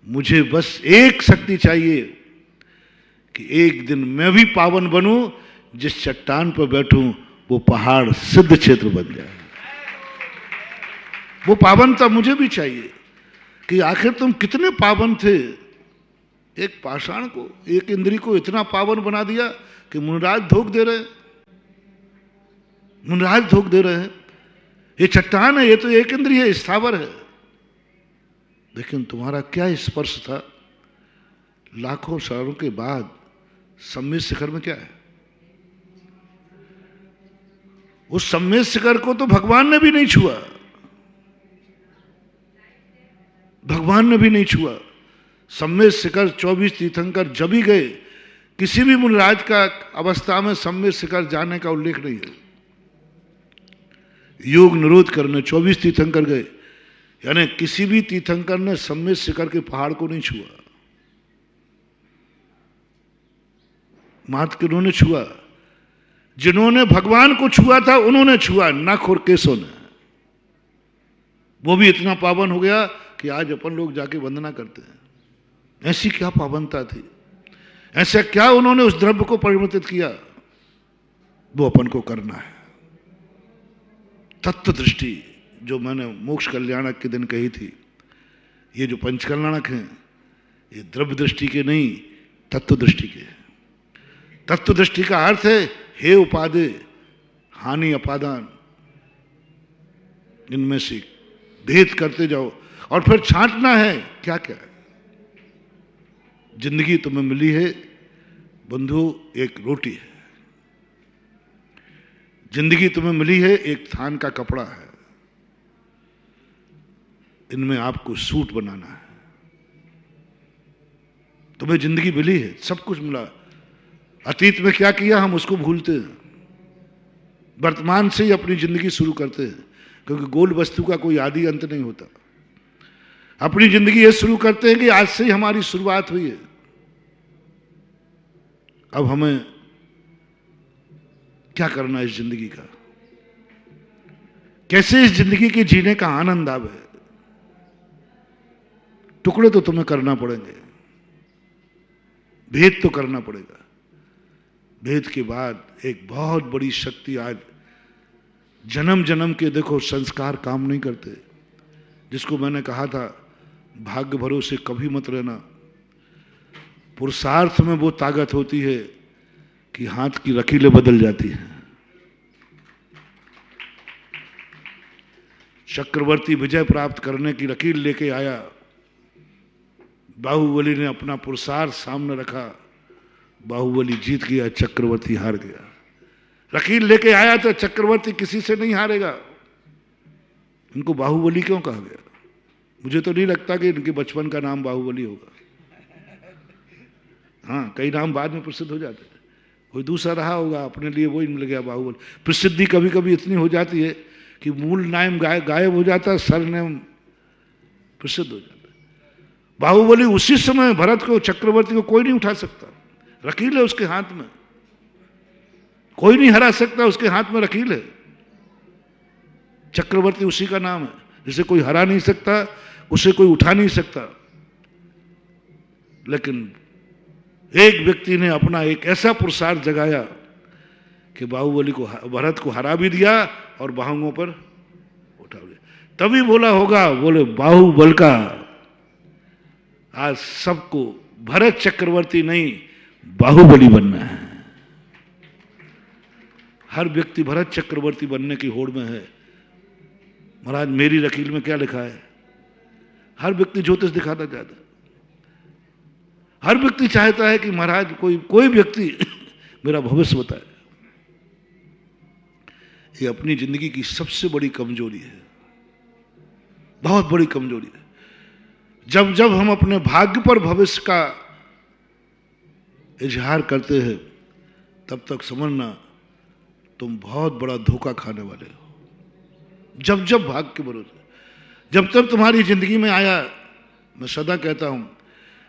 मुझे बस एक शक्ति चाहिए कि एक दिन मैं भी पावन बनूं, जिस चट्टान पर बैठूं वो पहाड़ सिद्ध क्षेत्र बन जाए। वो पावनता मुझे भी चाहिए कि आखिर तुम कितने पावन थे। एक पाषाण को, एक इंद्री को इतना पावन बना दिया कि मुनराज धोख दे रहे, मुनराज धोख दे रहे हैं। ये चट्टान है, ये तो एक इंद्रिय है, स्थावर है, लेकिन तुम्हारा क्या स्पर्श था। लाखों सालों के बाद सम्मेद शिखर में क्या है? उस सम्मेद शिखर को तो भगवान ने भी नहीं छुआ, भगवान ने भी नहीं छुआ। सम्मेद शिखर 24 तीर्थंकर जब ही गए, किसी भी मुनिराज का अवस्था में सम्मेद शिखर जाने का उल्लेख नहीं है। योग निरोध करने 24 तीर्थंकर गए, यानी किसी भी तीर्थंकर ने सम्मेद शिखर के पहाड़ को नहीं छुआ। मात्र किन्होंने छुआ? जिन्होंने भगवान को छुआ था उन्होंने छुआ, नख और केशों ने। वो भी इतना पावन हो गया कि आज अपन लोग जाके वंदना करते हैं। ऐसी क्या पावनता थी, ऐसा क्या उन्होंने उस द्रव्य को परिवर्तित किया, वो अपन को करना है। तत्व दृष्टि जो मैंने मोक्ष कल्याणक के दिन कही थी, ये जो पंच कल्याणक हैं ये द्रव्य दृष्टि के नहीं, तत्व दृष्टि के। तत्व दृष्टि का अर्थ है हे उपादे हानि अपादान, इनमें से भेद करते जाओ और फिर छांटना है क्या क्या है। जिंदगी तुम्हें मिली है बंधु एक रोटी है, जिंदगी तुम्हें मिली है एक थान का कपड़ा है, इनमें आपको सूट बनाना है। तुम्हें जिंदगी मिली है, सब कुछ मिला। अतीत में क्या किया हम उसको भूलते हैं, वर्तमान से ही अपनी जिंदगी शुरू करते हैं, क्योंकि गोल वस्तु का कोई आदि अंत नहीं होता। अपनी जिंदगी ये शुरू करते हैं कि आज से ही हमारी शुरुआत हुई है। अब हमें क्या करना है इस जिंदगी का, कैसे इस जिंदगी के जीने का आनंद आवे। टुकड़े तो तुम्हें करना पड़ेंगे, भेद तो करना पड़ेगा। भेद के बाद एक बहुत बड़ी शक्ति आज जन्म जन्म के देखो संस्कार काम नहीं करते, जिसको मैंने कहा था भाग्य भरोसे कभी मत रहना। पुरुषार्थ में वो ताकत होती है कि हाथ की लकीरें बदल जाती हैं। चक्रवर्ती विजय प्राप्त करने की लकीर लेके आया, बाहुबली ने अपना पुरुषार्थ सामने रखा, बाहुबली जीत गया, चक्रवर्ती हार गया। लकीर लेके आया तो चक्रवर्ती किसी से नहीं हारेगा। इनको बाहुबली क्यों कहा गया? मुझे तो नहीं लगता कि इनके बचपन का नाम बाहुबली होगा। हाँ, कई नाम बाद में प्रसिद्ध हो जाते हैं, कोई दूसरा रहा होगा, अपने लिए वही मिल गया बाहुबली। प्रसिद्धि कभी कभी इतनी हो जाती है कि मूल नाम गायब हो जाता है, सरनेम प्रसिद्ध हो जाता है। बाहुबली उसी समय भरत को, चक्रवर्ती को कोई नहीं उठा सकता, लकीर है उसके हाथ में, कोई नहीं हरा सकता, उसके हाथ में लकीर है। चक्रवर्ती उसी का नाम है, जिसे कोई हरा नहीं सकता, उसे कोई उठा नहीं सकता। लेकिन एक व्यक्ति ने अपना एक ऐसा पुरुषार्थ जगाया कि बाहुबली को, भरत को हरा भी दिया और बाहुओं पर उठा दिया। तभी बोला होगा, बोले बाहुबल का आज सबको भरत चक्रवर्ती नहीं बाहुबली बनना है। हर व्यक्ति भरत चक्रवर्ती बनने की होड़ में है। महाराज मेरी लकीर में क्या लिखा है? हर व्यक्ति ज्योतिष दिखाता चाहता है, हर व्यक्ति चाहता है कि महाराज कोई व्यक्ति मेरा भविष्य बताए। ये अपनी जिंदगी की सबसे बड़ी कमजोरी है, बहुत बड़ी कमजोरी है। जब जब हम अपने भाग्य पर भविष्य का इजहार करते हैं, तब तक समझना तुम बहुत बड़ा धोखा खाने वाले हो। जब जब भाग्य के भरोसे, जब तक तुम्हारी जिंदगी में आया, मैं सदा कहता हूं,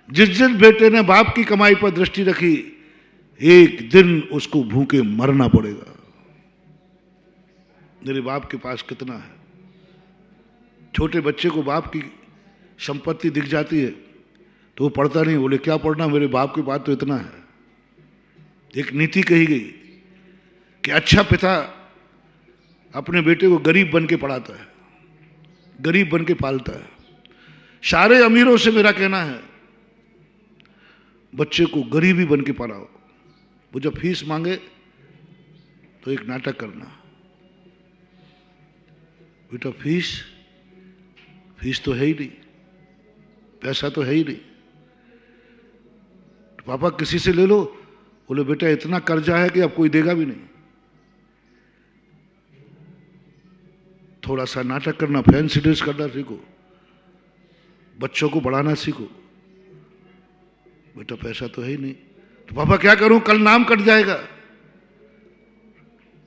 जिस जिस बेटे ने बाप की कमाई पर दृष्टि रखी, एक दिन उसको भूखे मरना पड़ेगा। मेरे बाप के पास कितना है? छोटे बच्चे को बाप की संपत्ति दिख जाती है तो वो पढ़ता नहीं, बोले क्या पढ़ना, मेरे बाप के पास तो इतना है। एक नीति कही गई कि अच्छा पिता अपने बेटे को गरीब बन के पढ़ाता है, गरीब बन के पालता है। सारे अमीरों से मेरा कहना है, बच्चे को गरीबी बन के पढ़ाओ। वो जब फीस मांगे तो एक नाटक करना, बेटा फीस तो है ही नहीं, पैसा तो है ही नहीं, तो पापा किसी से ले लो। बोले बेटा इतना कर्जा है कि अब कोई देगा भी नहीं। थोड़ा सा नाटक करना, फैंसी ड्रेस करना सीखो, बच्चों को बढ़ाना सीखो। बेटा पैसा तो है ही नहीं, तो पापा क्या करूं, कल नाम कट जाएगा।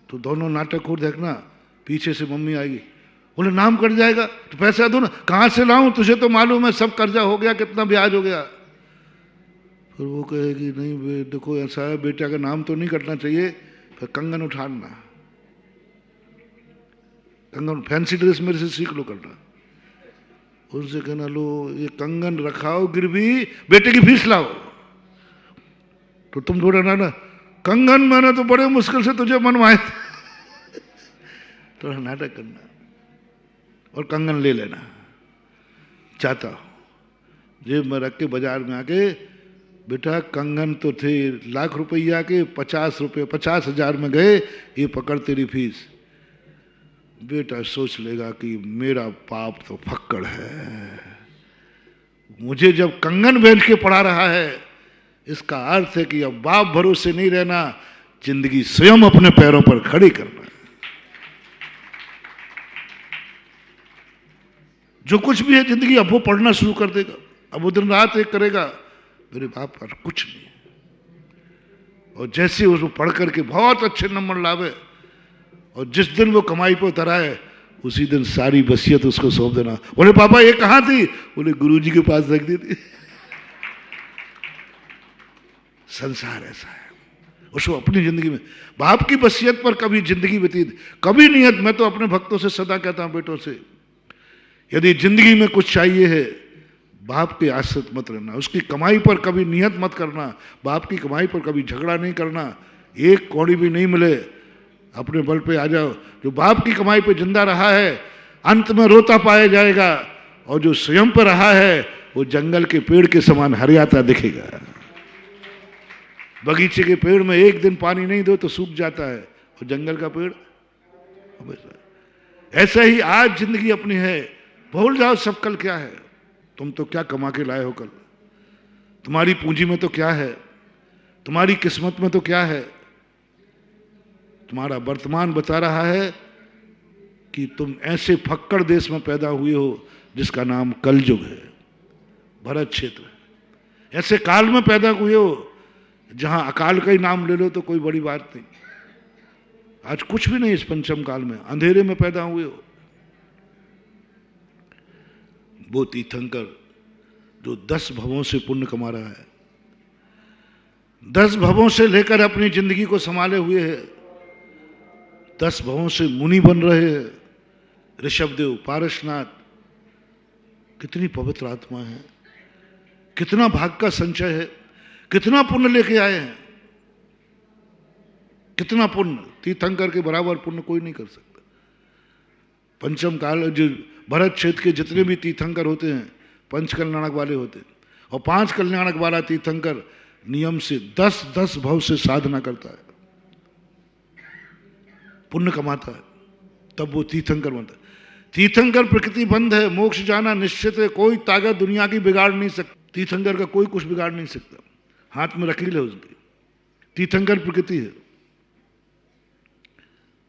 तो दोनों नाटक को देखना, पीछे से मम्मी आएगी, बोले नाम कट जाएगा तो पैसा दो ना। कहां से लाऊं, तुझे तो मालूम है सब कर्जा हो गया, कितना ब्याज हो गया। फिर वो कहेगी नहीं देखो ऐसा है, बेटा का नाम तो नहीं कटना चाहिए। फिर कंगन उठाना, कंगन फैंसी ड्रेस मेरे से सीख लो करना। उनसे कहना लो ये कंगन रखाओ गिरवी, बेटे की फीस लाओ। तो तुम थोड़ा ना कंगन मैंने तो बड़े मुश्किल से तुझे मनवाए थे। थोड़ा नाटक करना और कंगन ले लेना। चाहता जेब में रख के बाजार में आके, बेटा कंगन तो थे लाख रुपया के, 50,000 में गए, ये पकड़ तेरी फीस। बेटा सोच लेगा कि मेरा बाप तो फक्कड़ है, मुझे जब कंगन बेच के पढ़ा रहा है, इसका अर्थ है कि अब बाप भरोसे नहीं रहना, जिंदगी स्वयं अपने पैरों पर खड़ी करना। जो कुछ भी है जिंदगी, अब वो पढ़ना शुरू कर देगा, अब वो दिन रात एक करेगा, मेरे बाप पर कुछ नहीं। और जैसे उसको पढ़ करके बहुत अच्छे नंबर लावे, और जिस दिन वो कमाई पर उतर आए, उसी दिन सारी वसीयत उसको सौंप देना। बोले पापा ये कहां थी? बोले गुरुजी के पास रख दी थी। संसार ऐसा है, उसको अपनी जिंदगी में बाप की वसीयत पर कभी जिंदगी व्यतीत, कभी नियत। मैं तो अपने भक्तों से सदा कहता हूं, बेटों से, यदि जिंदगी में कुछ चाहिए है, बाप के आश्रित मत रहना, उसकी कमाई पर कभी नियत मत करना, बाप की कमाई पर कभी झगड़ा नहीं करना। एक कौड़ी भी नहीं मिले, अपने बल पे आ जाओ। जो बाप की कमाई पे जिंदा रहा है, अंत में रोता पाया जाएगा, और जो स्वयं पर रहा है वो जंगल के पेड़ के समान हरियाता दिखेगा। बगीचे के पेड़ में एक दिन पानी नहीं दो तो सूख जाता है, और जंगल का पेड़ हमेशा। ऐसा ही आज जिंदगी अपनी है, भूल जाओ सब कल क्या है। तुम तो क्या कमा के लाए हो कल, तुम्हारी पूंजी में तो क्या है, तुम्हारी किस्मत में तो क्या है। तुम्हारा वर्तमान बता रहा है कि तुम ऐसे फक्कड़ देश में पैदा हुए हो जिसका नाम कलयुग है, भरत क्षेत्र। ऐसे काल में पैदा हुए हो जहां अकाल का ही नाम ले लो तो कोई बड़ी बात नहीं। आज कुछ भी नहीं इस पंचम काल में, अंधेरे में पैदा हुए हो। वो तीर्थंकर जो 10 भवों से पुण्य कमा रहा है, 10 भवों से लेकर अपनी जिंदगी को संभाले हुए है, 10 भवों से मुनि बन रहे हैं, ऋषभदेव, पारसनाथ, कितनी पवित्र आत्मा है, कितना भाग का संचय है, कितना पुण्य लेके आए हैं, कितना पुण्य। तीर्थंकर के बराबर पुण्य कोई नहीं कर सकता। पंचम काल जो भरत क्षेत्र के जितने भी तीर्थंकर होते हैं 5 कल्याणक वाले होते हैं, और 5 कल्याणक वाला तीर्थंकर नियम से 10-10 भव से साधना करता है, पुण्य कमाता है, तब वो तीर्थंकर बनता है। तीर्थंकर प्रकृति बंध है, मोक्ष जाना निश्चित है, कोई ताकत दुनिया की बिगाड़ नहीं सकती। तीर्थंकर का कोई कुछ बिगाड़ नहीं सकता, हाथ में लकीर है उसकी, तीर्थंकर प्रकृति है।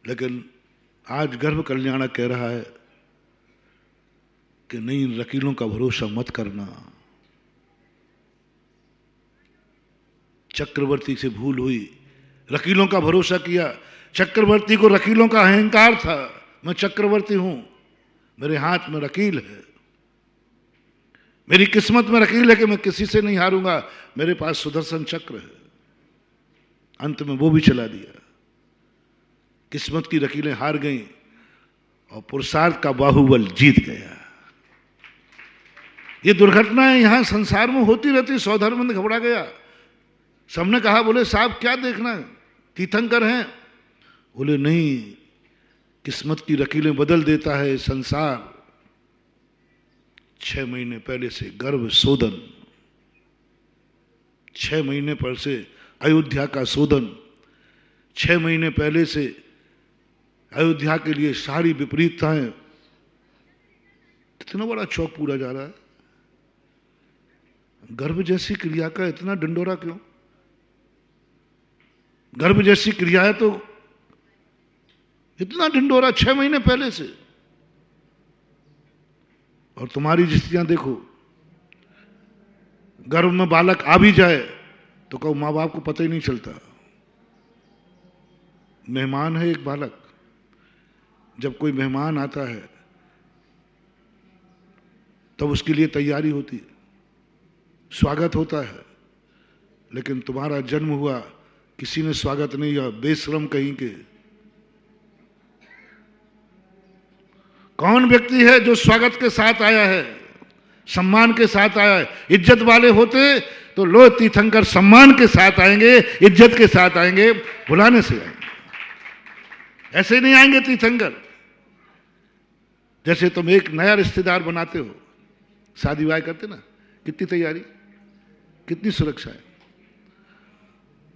लेकिन आज गर्भ कल्याणक कह रहा है कि नहीं, वकीलों का भरोसा मत करना। चक्रवर्ती से भूल हुई, वकीलों का भरोसा किया। चक्रवर्ती को वकीलों का अहंकार था, मैं चक्रवर्ती हूं, मेरे हाथ में वकील है, मेरी किस्मत में वकील है कि मैं किसी से नहीं हारूंगा, मेरे पास सुदर्शन चक्र है। अंत में वो भी चला दिया, किस्मत की वकीलें हार गईं और पुरुषार्थ का बाहुबल जीत गया। ये दुर्घटनाएं यहां संसार में होती रहती। सौधर्मंद घबरा गया, सबने कहा, बोले साहब क्या देखना, तीर्थंकर हैं। बोले नहीं, किस्मत की वकीलें बदल देता है संसार। 6 महीने पहले से गर्भ शोधन, 6 महीने पर से अयोध्या का शोधन, 6 महीने पहले से अयोध्या के लिए सारी विपरीतताएं। इतना बड़ा चौक पूरा जा रहा है, गर्भ जैसी क्रिया का इतना डंडोरा क्यों? गर्भ जैसी क्रिया है तो इतना ढिंडोरा 6 महीने पहले से। और तुम्हारी स्थितियां देखो, गर्भ में बालक आ भी जाए तो कहो मां बाप को पता ही नहीं चलता। मेहमान है एक बालक, जब कोई मेहमान आता है तब उसके लिए तैयारी होती है, स्वागत होता है। लेकिन तुम्हारा जन्म हुआ, किसी ने स्वागत नहीं किया, बेशरम कहीं के। कौन व्यक्ति है जो स्वागत के साथ आया है, सम्मान के साथ आया है? इज्जत वाले होते तो लो तीर्थंकर सम्मान के साथ आएंगे, इज्जत के साथ आएंगे, बुलाने से आएंगे। ऐसे नहीं आएंगे तीर्थंकर। जैसे तुम एक नया रिश्तेदार बनाते हो, शादी विवाह करते ना, कितनी तैयारी, कितनी सुरक्षा है।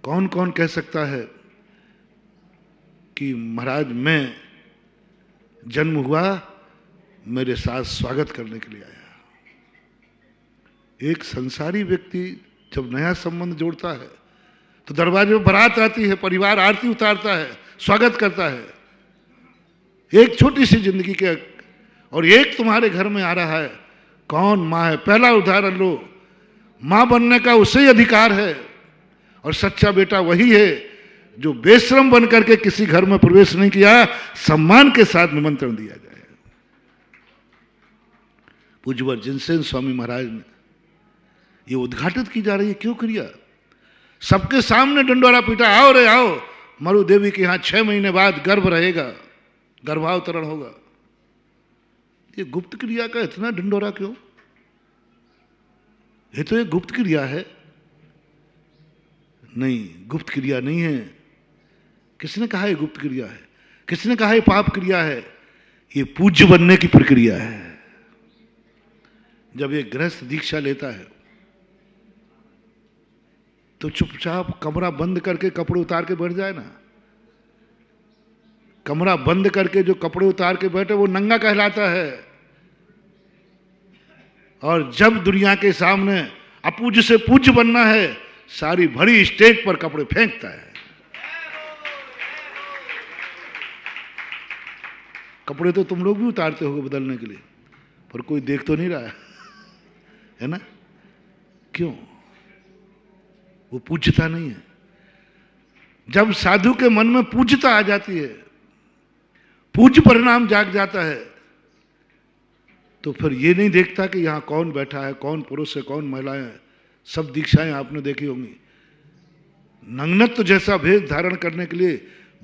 कौन कौन कह सकता है कि महाराज मैं जन्म हुआ, मेरे साथ स्वागत करने के लिए आया। एक संसारी व्यक्ति जब नया संबंध जोड़ता है तो दरवाजे में बारात आती है, परिवार आरती उतारता है, स्वागत करता है। एक छोटी सी जिंदगी के, और एक तुम्हारे घर में आ रहा है, कौन माँ है? पहला उदाहरण लो, माँ बनने का उसे ही अधिकार है, और सच्चा बेटा वही है जो बेशरम बन करके किसी घर में प्रवेश नहीं किया, सम्मान के साथ निमंत्रण दिया जाए। पूज्यवर जिनसेन स्वामी महाराज ने ये उद्घाटित की जा रही है, क्यों क्रिया? सबके सामने डंडोरा पीटा, आओ रे आओ, मरु देवी के यहां 6 महीने बाद गर्भ रहेगा, गर्भावतरण होगा। ये गुप्त क्रिया का इतना डंडोरा क्यों? ये तो एक गुप्त क्रिया है। नहीं, गुप्त क्रिया नहीं है। किसने कहा ये गुप्त क्रिया है? किसने कहा ये पाप क्रिया है? ये पूज्य बनने की प्रक्रिया है। जब ये गृहस्थ दीक्षा लेता है तो चुपचाप कमरा बंद करके कपड़े उतार के बैठ जाए ना। कमरा बंद करके जो कपड़े उतार के बैठे वो नंगा कहलाता है। और जब दुनिया के सामने अपूज्य से पूज्य बनना है, सारी भरी स्टेज पर कपड़े फेंकता है। कपड़े तो तुम लोग भी उतारते होगे बदलने के लिए, पर कोई देख तो नहीं रहा है ना? क्यों? वो पूज्यता नहीं है। जब साधु के मन में पूज्यता आ जाती है, पूज्य परिणाम जाग जाता है, तो फिर ये नहीं देखता कि यहां कौन बैठा है, कौन पुरुष है, कौन महिलाएं हैं। सब दीक्षाएं आपने देखी होंगी। नग्नत्व जैसा भेद धारण करने के लिए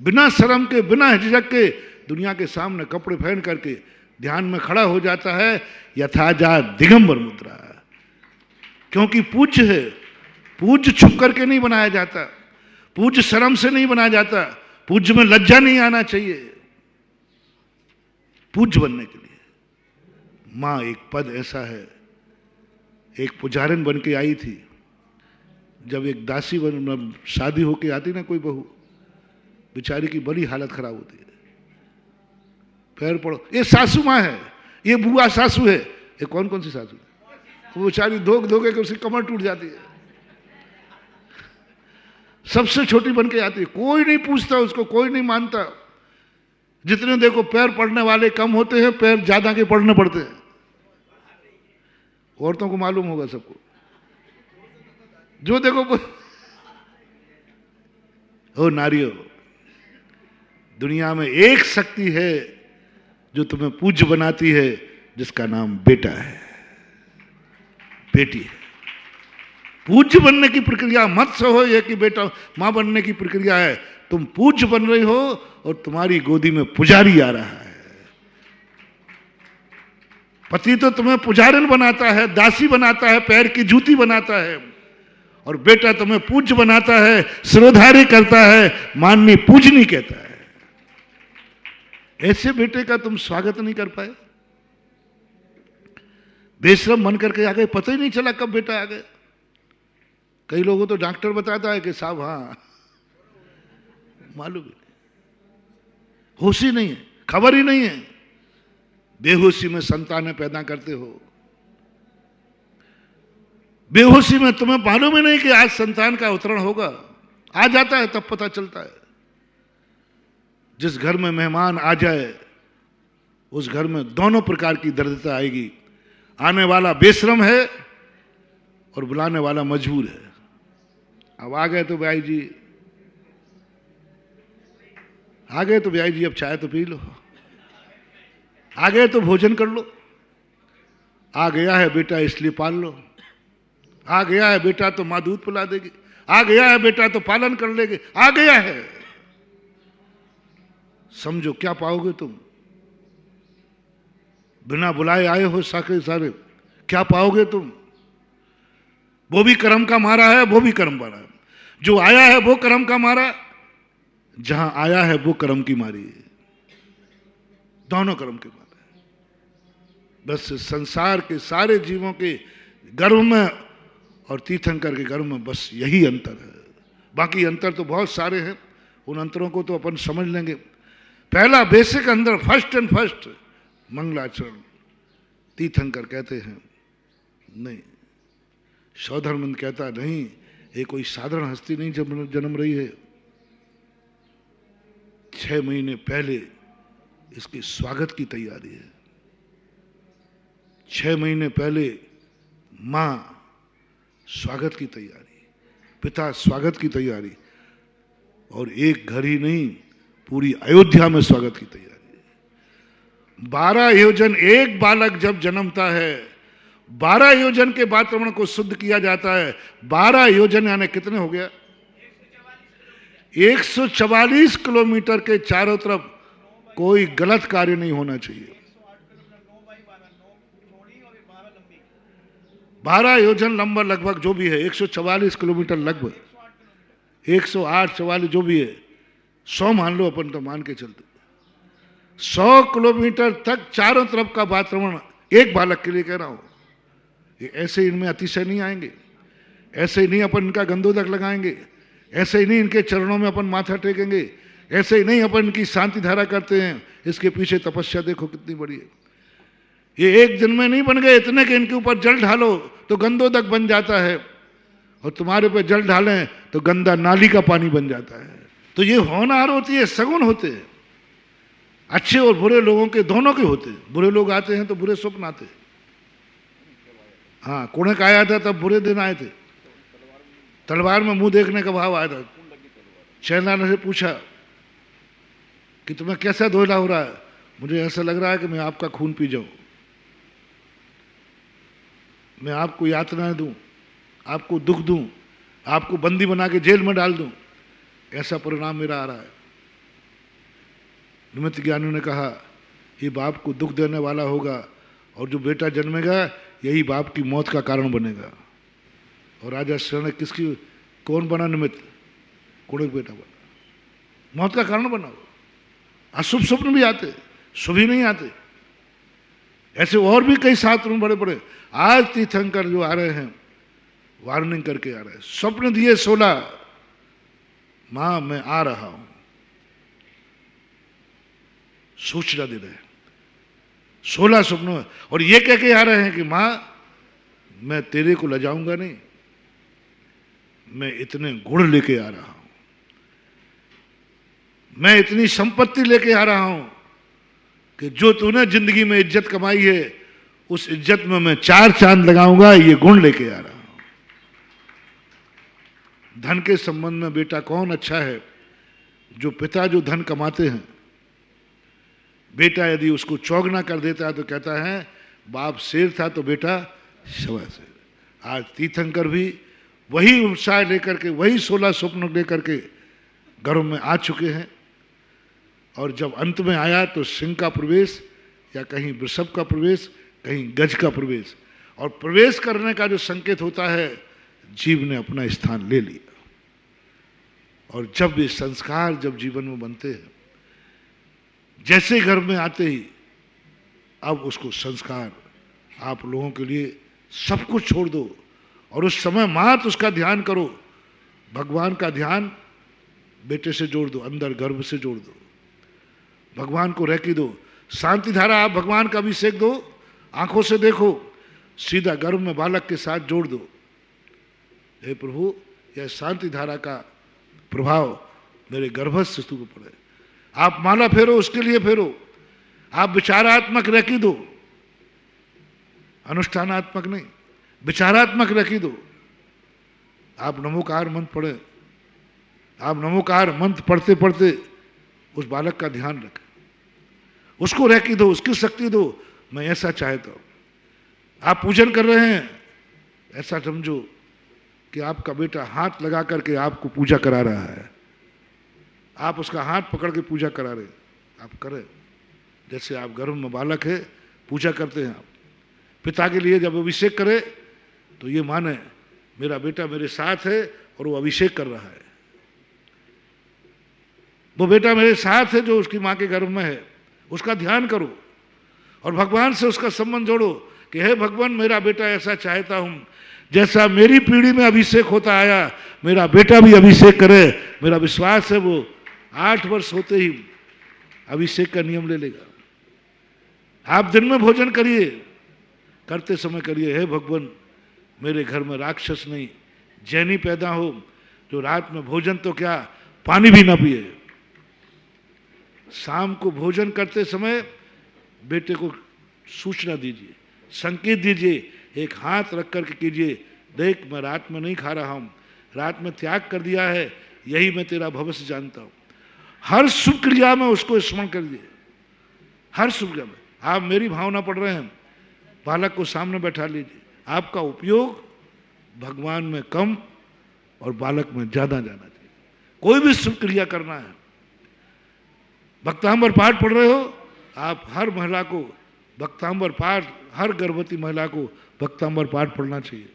बिना शर्म के, बिना हिचक के दुनिया के सामने कपड़े पहन करके ध्यान में खड़ा हो जाता है। यथाजा दिगंबर मुद्रा, क्योंकि पूज्य है। पूज्य छुप करके नहीं बनाया जाता, पूज्य शर्म से नहीं बनाया जाता, पूज्य में लज्जा नहीं आना चाहिए। पूज्य बनने के लिए मां एक पद ऐसा है। एक पुजारिन बन के आई थी। जब एक दासी बन शादी होके आती ना कोई बहू, बेचारी की बड़ी हालत खराब होती है। पैर पड़ो, ये सासू माँ है, ये बुआ सासू है, ये कौन कौन सी सासू है? वो बेचारी धोके धोके के उसकी कमर टूट जाती है। सबसे छोटी बन के आती है, कोई नहीं पूछता उसको, कोई नहीं मानता। जितने देखो पैर पड़ने वाले कम होते हैं, पैर ज्यादा के पड़ने पड़ते हैं। औरतों को मालूम होगा सबको, जो देखो। ओ नारियों, दुनिया में एक शक्ति है जो तुम्हें पूज्य बनाती है, जिसका नाम बेटा है, बेटी है। पूज्य बनने की प्रक्रिया मत से हो ये कि बेटा मां बनने की प्रक्रिया है। तुम पूज्य बन रही हो और तुम्हारी गोदी में पुजारी आ रहा है। पति तो तुम्हें पुजारिन बनाता है, दासी बनाता है, पैर की जूती बनाता है, और बेटा तुम्हें पूज्य बनाता है, सिरोधार्य करता है, माननी पूजनी कहता है। ऐसे बेटे का तुम स्वागत नहीं कर पाए, बेशरम बन करके आ गए, पता ही नहीं चला कब बेटा आ गया। कई लोगों तो डॉक्टर बताता है कि साहब हाँ मालूम ही नहीं, होश ही नहीं है, खबर ही नहीं है। बेहोशी में संतानें पैदा करते हो, बेहोशी में तुम्हें मालूम ही नहीं कि आज संतान का अवतरण होगा। आ जाता है तब पता चलता है। जिस घर में मेहमान आ जाए उस घर में दोनों प्रकार की दरिद्रता आएगी। आने वाला बेशरम है और बुलाने वाला मजबूर है। अब आ गए तो भाई जी, आ गए तो भाई जी अब चाय तो पी लो, आ गए तो भोजन कर लो, आ गया है बेटा इसलिए पाल लो, आ गया है बेटा तो मां दूध पिला देगी, आ गया है बेटा तो पालन कर लेगी, आ गया है। समझो क्या पाओगे तुम? बिना बुलाए आए हो सारे सारे, क्या पाओगे तुम? वो भी कर्म का मारा है, वो भी कर्म मारा है। जो आया है वो कर्म का मारा, जहां आया है वो कर्म की मारी है। दोनों कर्म के मारा है। बस संसार के सारे जीवों के गर्भ में और तीर्थंकर के गर्भ में बस यही अंतर है। बाकी अंतर तो बहुत सारे हैं, उन अंतरों को तो अपन समझ लेंगे। पहला बेसिक अंदर, फर्स्ट एंड फर्स्ट मंगलाचरण तीर्थंकर कहते हैं। नहीं, सौधर्मंद कहता नहीं, ये कोई साधारण हस्ती नहीं जन्म रही है। 6 महीने पहले इसके स्वागत की तैयारी है। 6 महीने पहले मां स्वागत की तैयारी, पिता स्वागत की तैयारी, और एक घर ही नहीं पूरी अयोध्या में स्वागत की तैयारी। 12 योजन एक बालक जब जन्मता है, 12 योजन के वातावरण को शुद्ध किया जाता है। 12 योजन यानी कितने हो गया? 144 किलोमीटर के चारों तरफ कोई गलत कार्य नहीं होना चाहिए। 12 योजन लंबा लगभग जो भी है, 144 किलोमीटर लगभग, 108 44 जो भी है, 100 मान लो अपन तो मान के चलते। 100 किलोमीटर तक चारों तरफ का वातावरण एक बालक के लिए कह रहा हूं ये ऐसे इनमें अतिशय नहीं आएंगे, ऐसे ही नहीं अपन इनका गंधोदक लगाएंगे, ऐसे ही नहीं इनके चरणों में अपन माथा टेकेंगे, ऐसे ही नहीं अपन इनकी शांति धारा करते हैं। इसके पीछे तपस्या देखो कितनी बड़ी है। ये एक दिन में नहीं बन गए इतने कि इनके ऊपर जल ढालो तो गंधोदक बन जाता है, और तुम्हारे पे जल ढालें तो गंदा नाली का पानी बन जाता है। तो ये होनहार होती है, सगुन होते हैं, अच्छे और बुरे लोगों के दोनों के होते हैं। बुरे लोग आते हैं तो बुरे स्वप्न आते हैं। हाँ, कुणक आया था तब बुरे दिन आए थे, तलवार में मुंह देखने का भाव आया था। चैनलाना से पूछा कि तुम्हें कैसा धोला हो रहा है? मुझे ऐसा लग रहा है कि मैं आपका खून पी जाऊं, मैं आपको यातनाएं दूं, आपको दुख दूं, आपको बंदी बना के जेल में डाल दूं, ऐसा परिणाम मेरा आ रहा है। निमित्त ज्ञानियों ने कहा ये बाप को दुख देने वाला होगा, और जो बेटा जन्मेगा यही बाप की मौत का कारण बनेगा। और राजा शरण किसकी कौन बना? निमित्त, कुणक बेटा बना, मौत का कारण बना। अशुभ स्वप्न भी आते, शुभ ही नहीं आते। ऐसे और भी कई शास्त्र बड़े बड़े आज तीर्थंकर जो आ रहे हैं वार्निंग करके आ रहे हैं। स्वप्न दिए 16, मां मैं आ रहा हूं, सूचना दे रहे हैं 16 स्वप्न, और ये कह के आ रहे हैं कि मां मैं तेरे को लजाऊंगा नहीं, मैं इतने गुण लेके आ रहा हूं, मैं इतनी संपत्ति लेके आ रहा हूं कि जो तूने जिंदगी में इज्जत कमाई है उस इज्जत में मैं 4 चांद लगाऊंगा, ये गुण लेके आ रहा हूं। धन के संबंध में बेटा कौन अच्छा है? जो पिता जो धन कमाते हैं। बेटा यदि उसको चौगना कर देता है तो कहता है बाप शेर था तो बेटा शवा शेर। आज तीर्थंकर भी वही उत्साह लेकर के, वही 16 स्वप्न लेकर के गर्भ में आ चुके हैं। और जब अंत में आया तो सिंह का प्रवेश, या कहीं वृषभ का प्रवेश, कहीं गज का प्रवेश, और प्रवेश करने का जो संकेत होता है जीव ने अपना स्थान ले लिया। और जब ये संस्कार जब जीवन में बनते हैं, जैसे घर में आते ही अब उसको संस्कार आप लोगों के लिए सब कुछ छोड़ दो, और उस समय मात्र उसका ध्यान करो। भगवान का ध्यान बेटे से जोड़ दो, अंदर गर्भ से जोड़ दो, भगवान को रहकी दो। शांति धारा आप भगवान का अभिषेक दो, आंखों से देखो, सीधा गर्भ में बालक के साथ जोड़ दो। हे प्रभु, यह शांति धारा का प्रभाव मेरे गर्भस्थ शिशु पर पड़े। आप माला फेरो, उसके लिए फेरो। आप विचारात्मक रहकी दो, अनुष्ठानात्मक नहीं, विचारात्मक रहकी दो। आप नमोकार मंत्र पढ़े, आप नमोकार मंत्र पढ़ते पढ़ते उस बालक का ध्यान रखें, उसको रहकी दो, उसकी शक्ति दो। मैं ऐसा चाहता हूं। आप पूजन कर रहे हैं, ऐसा समझो कि आपका बेटा हाथ लगा करके आपको पूजा करा रहा है। आप उसका हाथ पकड़ के पूजा करा रहे, आप करें जैसे आप गर्भ में बालक है पूजा करते हैं। आप पिता के लिए जब अभिषेक करे तो ये माने मेरा बेटा मेरे साथ है और वो अभिषेक कर रहा है। वो बेटा मेरे साथ है जो उसकी माँ के गर्भ में है, उसका ध्यान करो और भगवान से उसका संबंध जोड़ो कि हे भगवान, मेरा बेटा ऐसा चाहता हूं जैसा मेरी पीढ़ी में अभिषेक होता आया, मेरा बेटा भी अभिषेक करे। मेरा विश्वास है वो 8 वर्ष होते ही अभिषेक का नियम ले लेगा। आप दिन में भोजन करिए, करते समय करिए, हे भगवान मेरे घर में राक्षस नहीं, जैनी पैदा हो जो रात में भोजन तो क्या पानी भी ना पिए। शाम को भोजन करते समय बेटे को सूचना दीजिए, संकेत दीजिए, एक हाथ रख करके कीजिए, देख मैं रात में नहीं खा रहा हूं, रात में त्याग कर दिया है, यही मैं तेरा भविष्य जानता हूं। हर शुभ क्रिया में उसको स्मरण करिए, हर शुभ क्रिया में। आप मेरी भावना पढ़ रहे हैं, बालक को सामने बैठा लीजिए। आपका उपयोग भगवान में कम और बालक में ज्यादा जाना चाहिए। कोई भी शुभ क्रिया करना है, भक्तांबर पाठ पढ़ रहे हो, आप हर महिला को भक्तांबर पाठ, हर गर्भवती महिला को भक्तांबर पाठ पढ़ना चाहिए,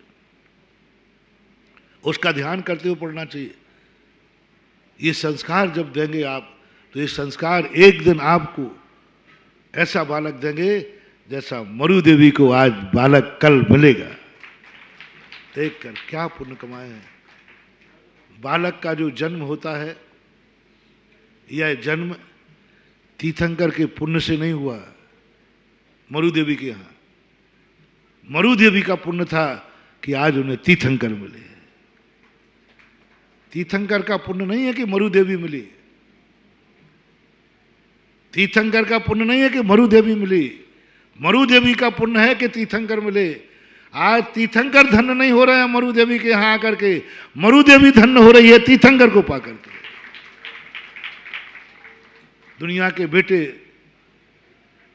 उसका ध्यान करते हुए पढ़ना चाहिए। ये संस्कार जब देंगे आप, तो ये संस्कार एक दिन आपको ऐसा बालक देंगे जैसा मरु देवी को आज बालक कल मिलेगा। देखकर क्या पुण्य कमाए हैं। बालक का जो जन्म होता है, यह जन्म तीर्थंकर के पुण्य से नहीं हुआ, मरुदेवी के यहाँ। मरुदेवी का पुण्य था कि आज उन्हें तीर्थंकर मिले। तीर्थंकर का पुण्य नहीं है कि मरुदेवी मिली, तीर्थंकर का पुण्य नहीं है कि मरुदेवी मिली, मरुदेवी का पुण्य है कि तीर्थंकर मिले। आज तीर्थंकर धन्य नहीं हो रहे हैं मरुदेवी के यहां आकर के, मरुदेवी धन्य हो रही है तीर्थंकर को पाकर के। दुनिया के बेटे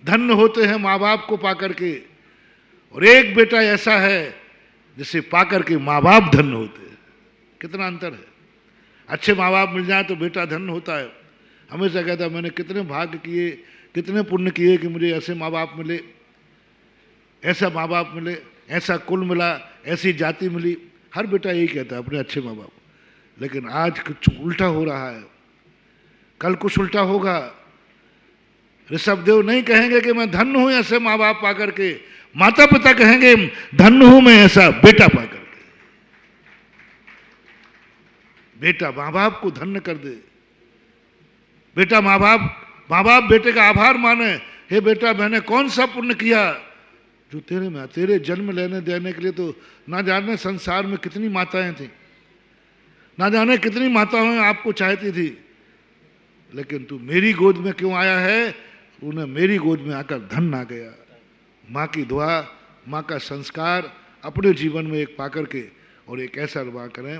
धन्य होते हैं माँ बाप को पाकर के, और एक बेटा ऐसा है जिसे पाकर के माँ बाप धन्य होते हैं। कितना अंतर है। अच्छे माँ बाप मिल जाए तो बेटा धन्य होता है। हमेशा कहता है मैंने कितने भाग्य किए, कितने पुण्य किए कि मुझे ऐसे माँ बाप मिले, ऐसा माँ बाप मिले, ऐसा कुल मिला, ऐसी जाति मिली। हर बेटा यही कहता है अपने अच्छे माँ बाप। लेकिन आज कुछ उल्टा हो रहा है, कल कुछ उल्टा होगा। ऋषभदेव नहीं कहेंगे कि मैं धन्य हूं ऐसे माँ बाप पाकर के, माता पिता कहेंगे धन्य हूं मैं ऐसा बेटा पाकर के। बेटा माँ बाप को धन्य कर दे, बेटा माँ बाप बेटे का आभार माने। हे बेटा मैंने कौन सा पुण्य किया जो तेरे में, तेरे जन्म लेने देने के लिए तो ना जाने संसार में कितनी माताएं थी, ना जाने कितनी माताएं आपको चाहती थी, लेकिन तू मेरी गोद में क्यों आया है। उन्हें मेरी गोद में आकर धन आ गया। माँ की दुआ, माँ का संस्कार अपने जीवन में एक पाकर के और एक ऐसा निर्वाह करें।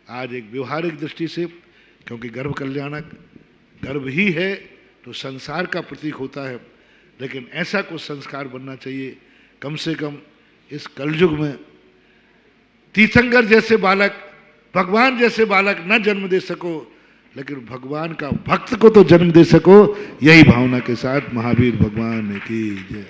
आज एक व्यवहारिक दृष्टि से, क्योंकि गर्भ कल्याणक गर्भ ही है तो संसार का प्रतीक होता है, लेकिन ऐसा कुछ संस्कार बनना चाहिए कम से कम इस कलयुग में। तीर्थंकर जैसे बालक, भगवान जैसे बालक न जन्म दे सको, लेकिन भगवान का भक्त को तो जन्म दे सको। यही भावना के साथ महावीर भगवान की जय।